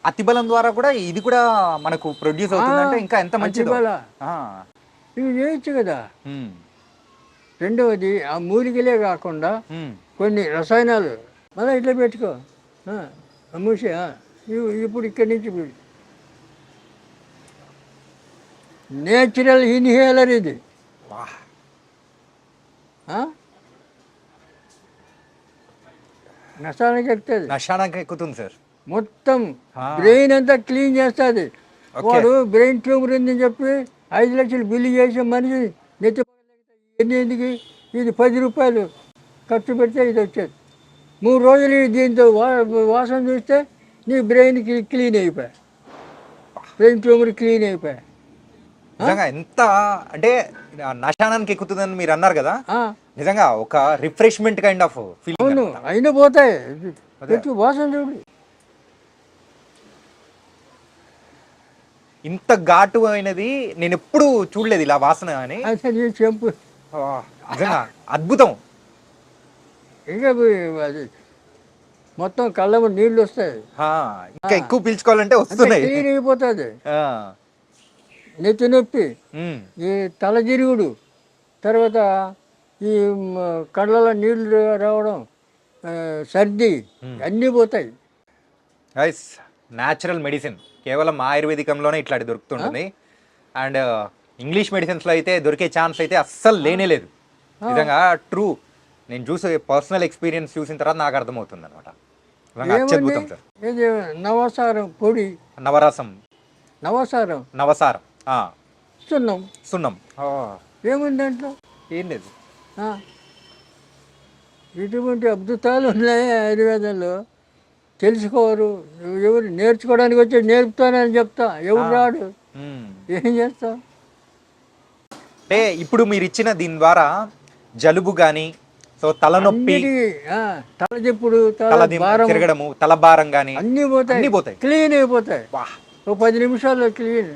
అతిబలం ద్వారా కూడా ఇది కూడా మనకు ప్రొడ్యూస్ అవుతుందంటే ఇంకా ఎంత మంచి ఇవి చేయొచ్చు కదా. రెండవది ఆ మూలికలే కాకుండా కొన్ని రసాయనాలు మళ్ళీ ఇట్లా పెట్టుకో మూసి. ఇప్పుడు ఇక్కడి నుంచి నేచురల్ ఇన్హేలర్ ఇది. నష్టానికి ఎక్కుతుంది సార్. మొత్తం బ్రెయిన్ అంతా క్లీన్ చేస్తుంది. వాడు బ్రెయిన్ ట్యూమర్ ఉందని చెప్పి 5 లక్షలు బిల్లు చేసే మనిషి నెత్తి ఇది 10 రూపాయలు ఖర్చు పెడితే ఇది వచ్చేది. 3 రోజులు దీంతో వాసన చూస్తే నీ బ్రెయిన్కి క్లీన్ అయిపోయా, బ్రెయిన్ ట్యూమర్ క్లీన్ అయిపోయా. నిజంగా ఎంత అంటే నశానానికి ఎక్కుతుందని మీరు అన్నారు కదా, ఆ, నిజంగా ఒక రిఫ్రెష్మెంట్ కైండ్ ఆఫ్ అవును ఫీలింగ్. అయినా పోతాయి. పెట్టి వాసన చూడు. ఇంత ఘాటు అయినది నేను ఎప్పుడు చూడలేదు ఇలా వాసన అని. అయితే నీ చెంపు ఆ, నిజంగా అద్భుతం. ఇంకా అది మొత్తం కళ్ళము నీళ్ళు వస్తాయి. ఆ, ఇంకా ఎక్కువ పీల్చుకోవాలంటే వస్తున్నాయి. క్లీన్ అయిపోతుంది. ఆ, నెత్తి నొప్పి, ఉమ్, ఈ తలజిరుగుడు, తర్వాత ఈ కళ్ళలో నీళ్లు రావడం, సర్ది అన్నీ పోతాయి. గైస్ న్యాచురల్ మెడిసిన్ కేవలం ఆయుర్వేదికంలోనే ఇట్లాంటి దొరుకుతుంటుంది. అండ్ ఇంగ్లీష్ మెడిసిన్స్లో అయితే దొరికే ఛాన్స్ అయితే అస్సలు లేనే లేదు. నిజంగా ట్రూ, నేను చూసే పర్సనల్ ఎక్స్పీరియన్స్ చూసిన తర్వాత నాకు అర్థమవుతుంది అనమాట. అత్యద్భుతం సార్. ఇది నవసారం పొడి, నవరసం, నవసారం నవసారం, సున్నం, సున్నం, ఏముంది దాంట్లో? ఏం లేదు. ఆ, ఇటువంటి అద్భుతాలు ఉన్నాయి ఆయుర్వేదంలో. తెలుసుకోరు ఎవరు, నేర్చుకోవడానికి వచ్చి నేర్పుతానని చెప్తా, ఎవరు రాడు, మ్మ్. ఏం చేస్తాం? అంటే ఇప్పుడు మీరు ఇచ్చిన దీని ద్వారా జలుబు కానీ, సో తలనొప్పి, తలచెప్పుడు, తల తల భారం తిరగడము, తల భారం కానీ అన్నీ పోతాయి, అన్నీ పోతాయి. క్లీన్ అయిపోతాయి. వా, ఓ 10 నిమిషాల్లో క్లీన్.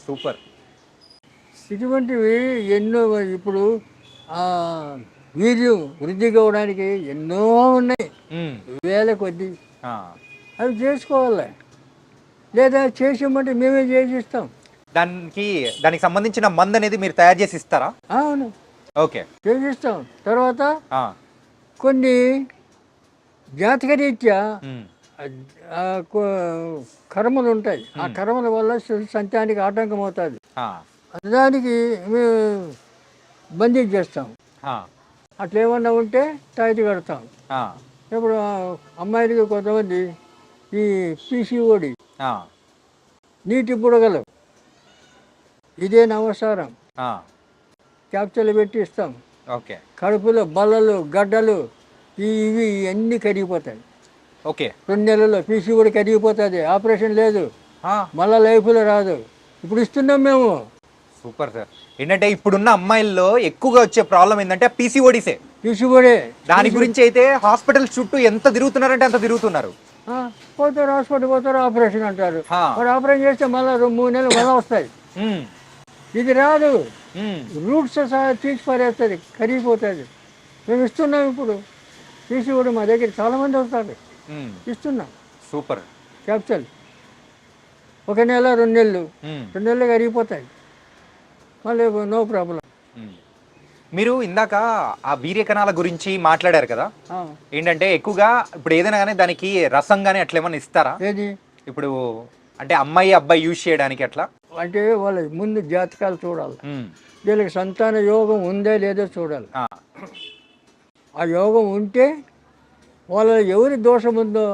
సూపర్. ఇటువంటివి ఎన్నో. ఇప్పుడు వీర్యం వృద్ధి కావడానికి ఎన్నో ఉన్నాయి, మ్మ్. వేల కొద్ది. ఆ. అవి చేసుకోవాలి, లేదా చేసామంటే మేమే చేసిస్తాం. దానికి సంబంధించిన మందు అనేది మీరు తయారు చేసి ఇస్తారా? అవును, ఓకే, చేసిస్తాం. తర్వాత ఆ, కొన్ని జాతకరీత్యా మ్మ్. కర్మలు ఉంటాయి. ఆ కర్మల వల్ల సంతానికి ఆటంకం అవుతుంది. ఆ, దానికి మేము బందీ చేస్తాం. ఆ, అట్లా ఏమన్నా ఉంటే తాయితీ కడతాం. ఆ, ఇప్పుడు అమ్మాయిలకి కొంతమంది ఈ పీసీఓడి, ఆ, నీటి బుడగలు, ఇదే నవసారం ఆ, క్యాప్చర్లు పెట్టి ఇస్తాం. ఓకే, కడుపులో బల్లలు, గడ్డలు, ఇవి అన్నీ కరిగిపోతాయి. ఓకే, 2 నెలల్లో పీసీఓడి కరిగిపోతుంది. ఆపరేషన్ లేదు, ఆ, మళ్ళా లైఫ్లో రాదు. ఇప్పుడు ఇస్తున్నాం మేము. Super sir. ఏంటంటే ఇప్పుడున్న అమ్మాయిల్లో ఎక్కువగా వచ్చే ప్రాబ్లం ఏంటంటే పీసీఓడిసే. పీసీఓడే. దాని గురించి అయితే హాస్పిటల్ చుట్టూ ఎంత తిరుగుతున్నారంటే అంత తిరుగుతున్నారు. పోతారు, హాస్పిటల్ పోతారు, ఆపరేషన్ అంటారు. ఆ. మరి ఆపరేషన్ చేస్తే మళ్ళీ 3 నెలలు మళ్ళీ వస్తాయి. మ్మ్. ఇది రాదు, మ్మ్. రూట్స్ సహా తీసి పారేస్తుంది, కరిగిపోతుంది. మేము ఇస్తున్నాం. ఇప్పుడు పీసీఓడి మా దగ్గర చాలామంది వస్తారు, మ్మ్. ఇస్తున్నాం. సూపర్. క్యాప్చల్ 1 నెల 2 నెలలు, మ్మ్. 2 నెలలు కరిగిపోతాయి, మళ్ళీ నో ప్రాబ్లం. మ్మ్. మీరు ఇందాక ఆ వీర్య కణాల గురించి మాట్లాడారు కదా, ఏంటంటే ఎక్కువగా ఇప్పుడు ఏదైనా కానీ దానికి రసం కానీ అట్లా ఏమైనా ఇస్తారా? ఏది ఇప్పుడు అంటే అమ్మాయి అబ్బాయి యూజ్ చేయడానికి అట్లా? అంటే వాళ్ళ ముందు జాతకాలు చూడాలి. మ్మ్. వీళ్ళకి సంతాన యోగం ఉందా లేదో చూడాలి. ఆ. ఆ యోగం ఉంటే వాళ్ళ ఎవరి దోషం ఉందో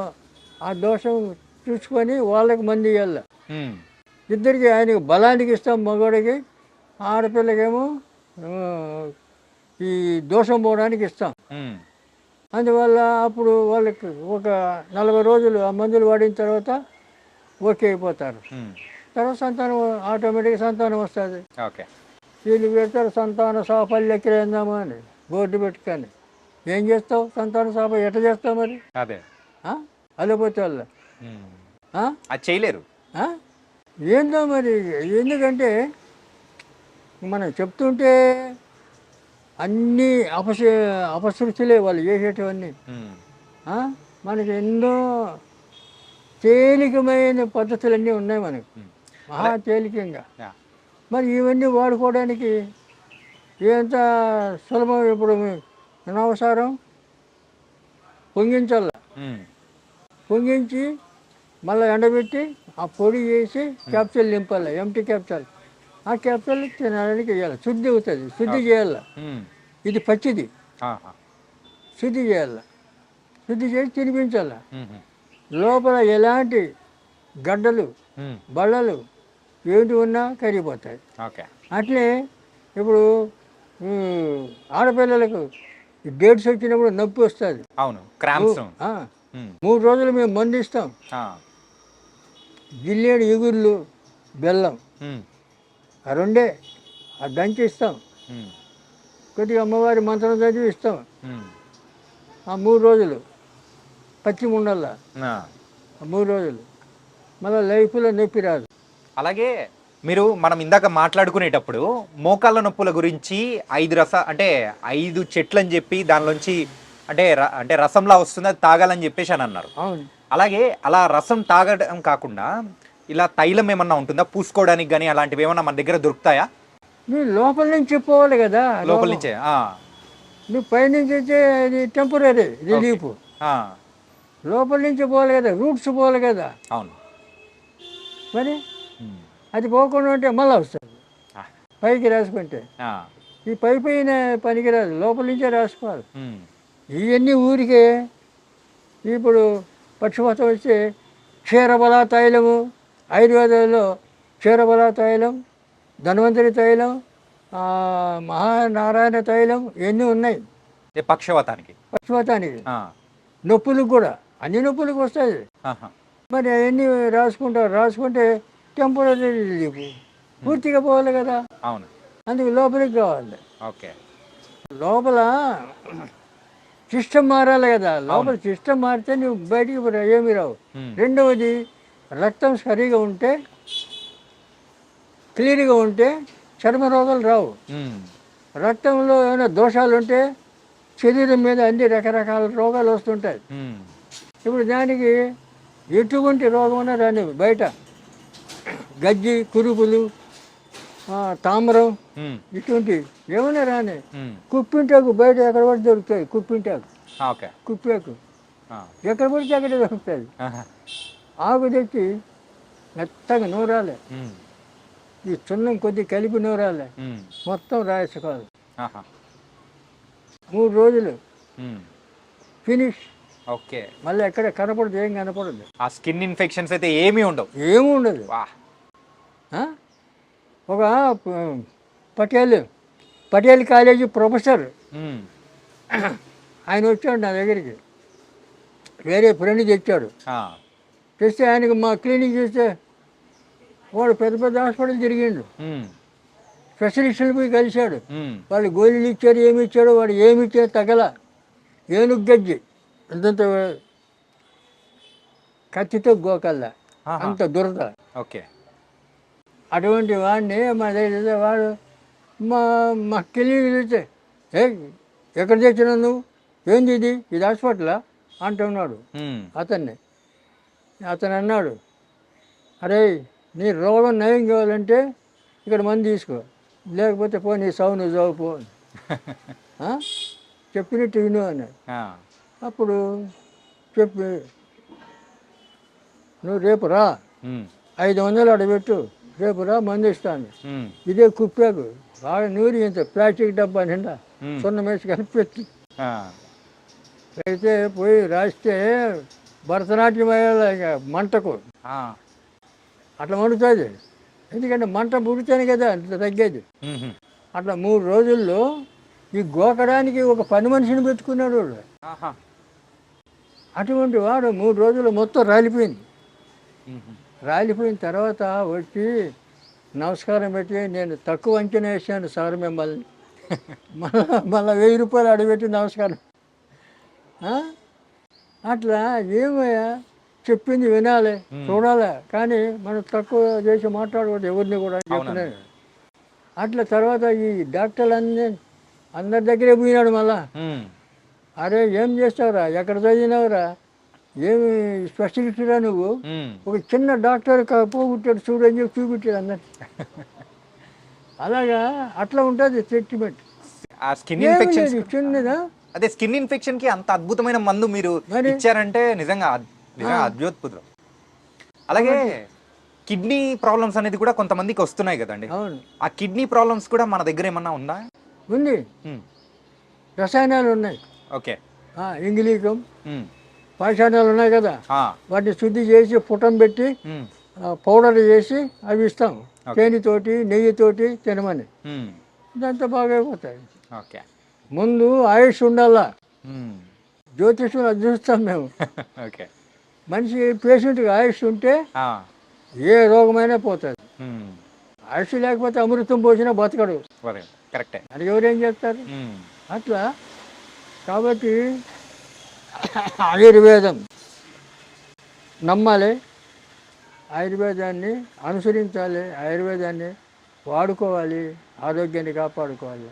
ఆ దోషం చూసుకొని వాళ్ళకి మంది ఇవ్వాలి. మ్మ్. ఇద్దరికి, ఆయనకి బలానికి ఇస్తాం మగవాడికి, ఆడపిల్లకేమో ఈ దోషం పోవడానికి ఇస్తాం. మ్మ్. అందువల్ల అప్పుడు వాళ్ళకి ఒక 40 రోజులు ఆ మందులు వాడిన తర్వాత ఓకే అయిపోతారు. మ్మ్. తర్వాత సంతానం ఆటోమేటిక్గా సంతానం వస్తుంది. ఓకే. వీళ్ళు పెడతారు సంతాన సాఫల్య కేంద్రమా అని బోర్డు పెట్టుకొని. ఏం చేస్తావు? సంతాన సాఫల్యం ఎట్లా చేస్తావు మరి? అదే అల్లపోతే వాళ్ళ మ్మ్. అది చేయలేరు. ఏందో మరి. ఎందుకంటే మనం చెప్తుంటే అన్నీ అపశృతులే వాళ్ళు చేసేటివన్నీ. మ్మ్. మనకి ఎన్నో తేలికమైన పద్ధతులన్నీ ఉన్నాయి మనకి, మహా తేలికంగా. యా. మరి ఇవన్నీ వాడుకోవడానికి ఎంత సులభం. ఇప్పుడు అనవసరం పొంగించాల, మ్మ్. పొంగించి మళ్ళీ ఎండబెట్టి ఆ పొడి చేసి క్యాప్సూల్ నింపాలి, ఎంటీ క్యాప్సూల్. ఆ క్యాప్సూల్ తినడానికి వేయాలి, శుద్ధి అవుతుంది, శుద్ధి చేయాలి. మ్మ్. ఇది పచ్చిది, ఆహా. శుద్ధి చేయాలి, శుద్ధి చేసి తినిపించాలి. మ్మ్. లోపల ఎలాంటి గడ్డలు, మ్మ్. బళ్ళలు ఏంటి ఉన్నా కరిగిపోతాయి. ఓకే. అట్లే ఇప్పుడు ఆడపిల్లలకు డేట్స్ వచ్చినప్పుడు నొప్పి వస్తుంది. అవును, క్రాంప్స్. 3 రోజులు మేము మందు ఇస్తాం. జిల్లేడు ఇగుర్లు, బెల్లం, ఆ రెండే ఆ దంచి ఇస్తాం, ఉమ్, కొద్దిగా అమ్మవారి మంత్రం చదివి ఇస్తాం. ఉమ్. ఆ 3 రోజులు పచ్చి ఉండల్లా, ఆ. ఆ 3 రోజులు మళ్ళీ లైఫ్లో నొప్పి రాదు. అలాగే మనం ఇందాక మాట్లాడుకునేటప్పుడు మోకాళ్ళ నొప్పుల గురించి 5 అంటే 5 చెట్లు అని చెప్పి దానిలోంచి అంటే రసంలా వస్తుంది అది తాగాలని చెప్పేసి అని అన్నారు. అవును, అలాగే అలా రసం తాగడం కాకుండా ఇలా తైలం ఏమన్నా ఉంటుందా పూసుకోవడానికి కానీ అలాంటివి ఏమన్నా మన దగ్గర దొరుకుతాయా? నువ్వు లోపల నుంచి పోవాలి కదా, లోపల నుంచే? నువ్వు పైనుంచి అయితే అది టెంపరీ రిలీఫ్. ఆ, లోపల నుంచి పోవాలి కదా, రూట్స్ పోవాలి కదా. అవును. మరి ఉమ్, అది పోకుండా ఉంటే మళ్ళీ వస్తుంది ఆ, పైకి రాసుకుంటే. ఆ, ఈ పైన పనికిరాదు, లోపల నుంచే రాసుకోవాలి. ఉమ్, ఇవన్నీ ఊరికే ఇప్పుడు పక్షపాతం వస్తే క్షీరబల తైలము, ఆయుర్వేదంలో క్షీరబల తైలం, ధన్వంతరి తైలం, మహానారాయణ తైలం ఇవన్నీ ఉన్నాయి ఏ పక్షవాతానికి? పక్షపాతానికి. ఆ, నొప్పులకు కూడా అన్ని నొప్పులకు వస్తాయి. ఆహా, మరి అవన్నీ రాసుకుంటే టెంపరీ రిలీఫ్, పూర్తిగా పోవాలి కదా. అవును. అందుకు లోపలికి కావాలి. ఓకే. లోపల సిస్టమ్ మారాలి కదా, లోపల సిస్టమ్ మారితే నువ్వు బయటికి ఏమీ రావు. ఉమ్, రెండవది రక్తం సరిగా ఉంటే, క్లీన్గా ఉంటే చర్మ రోగాలు రావు. ఉమ్, రక్తంలో ఏమైనా దోషాలు ఉంటే శరీరం మీద అన్ని రకరకాల రోగాలు వస్తుంటాయి. ఉమ్, ఇప్పుడు దానికి ఎటువంటి రోగం ఉన్నా రాని, బయట గజ్జి, కురుపులు, తామరం ఉమ్, ఇటువంటి ఏమైనా రాని, ఉమ్. కుప్పింటాకు బయట ఎక్కడ పడితే దొరుకుతాయి. కుప్పింటాకు, ఓకే. కుప్పాకు ఆ, ఎక్కడ పడితే అక్కడే దొరుకుతుంది. ఆహా, ఆకు తెచ్చి మెత్తగా నూరాలి, ఉమ్, ఈ చున్నం కొద్ది కలిపి నూరాలి, ఉమ్, మొత్తం రాసుకోవాలి. ఆహా, 3 రోజులు ఉమ్. ఫినిష్. ఓకే. మళ్ళీ ఎక్కడ కనపడదు, ఏం కనపడదు, ఆ స్కిన్ ఇన్ఫెక్షన్స్ అయితే ఏమీ ఉండవు. ఏమీ ఉండదు. వా. ఆ? ఒక పటేల్ కాలేజీ ప్రొఫెసర్ ఉమ్, ఆయన వచ్చాడు నా దగ్గరికి, వేరే ఫ్రెండ్ తెచ్చాడు. ఆ, తెస్తే ఆయనకు మా క్లినిక్ చూస్తే వాడు పెద్ద పెద్ద హాస్పిటల్ తిరిగిండు, ఉమ్, స్పెషలిస్టులు పోయి కలిశాడు. ఉమ్, వాళ్ళు గోళీలు ఇచ్చారు, ఏమి ఇచ్చాడు, వాడు ఏమి ఇచ్చాడు తగల, ఏనుగు గజ్జి అంతంత కత్తితో గోకల్లా, ఆహా. అంత దురద. ఓకే. అటువంటి వాడిని మా దగ్గర వాడు మా క్లినిక్ చూస్తే, ఎక్కడ తెచ్చినావు నువ్వు, ఏంది ఇది హాస్పిటలా అంటున్నాడు ఉమ్, అతన్ని. అతను అన్నాడు, అరే నీ రోగం నయం కావాలంటే ఇక్కడ మందు తీసుకో, లేకపోతే పో నీ సావు నువ్వు చావు పో, చెప్పినట్టు విను అన్నాడు. ఆ, అప్పుడు చెప్పి నువ్వు రేపు రా, ఉమ్, 500 అడబెట్టు, రేపు రా మందు ఇస్తాను. ఉమ్, ఇదే కుప్పాకు బాగా నూరి ఇంత ప్లాస్టిక్ డబ్బా నిండా ఉమ్. సున్నం వేసి కనిపెట్టి ఆ, అయితే పోయి రాస్తే భరతనాట్యం అయ్యేలా ఇక మంటకు ఆ, అట్లా మండుతుంది. ఎందుకంటే మంట పుడితేనే కదా అట్లా తగ్గేది. ఉహు, అట్లా 3 రోజుల్లో ఈ గోకడానికి ఒక పని మనిషిని పెట్టుకున్నాడు వాడు. ఆహా, అటువంటి వాడు 3 రోజులు మొత్తం రాలిపోయింది. ఉహు, రాలిపోయిన తర్వాత వచ్చి నమస్కారం పెట్టి, నేను తక్కువ అంచనా వేసాను సార్ మిమ్మల్ని, మళ్ళీ 1000 రూపాయలు అడిగిపెట్టి నమస్కారం. అట్లా ఏమయ్యా చెప్పింది వినాలి, చూడాలి, కానీ మనం తక్కువ చేసి మాట్లాడకూడదు ఎవరిని కూడా చెప్పలేదు. అట్లా తర్వాత ఈ డాక్టర్లు అందరి దగ్గరే పోయినాడు మళ్ళా. ఉమ్, అరే ఏం చేస్తావురా, ఎక్కడ చదివినావురా, ఏమి స్పెషలిస్టురా నువ్వు, ఉమ్. ఒక చిన్న డాక్టర్ పోగొట్టాడు చూడని చెప్పి చూపించాడు అందరు. అలాగా అట్లా ఉంటుంది ట్రీట్మెంట్. ఆ స్కిన్ ఇన్ఫెక్షన్, చిన్నదా, అదే స్కిన్ ఇన్ఫెక్షన్ కి అంత అద్భుతమైన మందు మీరు మరి? ఇచ్చారంటే నిజంగా అద్భుతం. అలాగే కిడ్నీ ప్రాబ్లమ్స్ అనేది కూడా కొంతమందికి వస్తున్నాయి కదండి. అవును, ఆ కిడ్నీ ప్రాబ్లమ్స్ కూడా మన దగ్గర ఏమన్నా ఉందా? ఉంది. ఉమ్, రసాయనాలు ఉన్నాయి, ఓకే. ఇంగిలీకం ఉమ్, పాషాణాలు ఉన్నాయి కదా, ఆ, వాటిని శుద్ధి చేసి పుటం పెట్టి ఉమ్, పౌడర్ చేసి అవి ఇస్తాం, తేనెతోటి నెయ్యితోటి తినమని. ఉమ్, ఇదంతా బాగా అయిపోతాయి. ఓకే. ముందు ఆయుష్ ఉండాలా, ఉమ్, జ్యోతిష్యం అది చూస్తాం మేము. ఓకే. మనిషి పేషెంట్కి ఆయుష్ ఉంటే ఆ, ఏ రోగమైనా పోతుంది. ఉమ్, ఆయుష్ లేకపోతే అమృతం పోసినా బతకడు. కరెక్టే. అది ఎవరేం చేస్తారు? ఉమ్. అట్లా కాబట్టి ఆయుర్వేదం నమ్మాలి, ఆయుర్వేదాన్ని అనుసరించాలి, ఆయుర్వేదాన్ని వాడుకోవాలి, ఆరోగ్యాన్ని కాపాడుకోవాలి.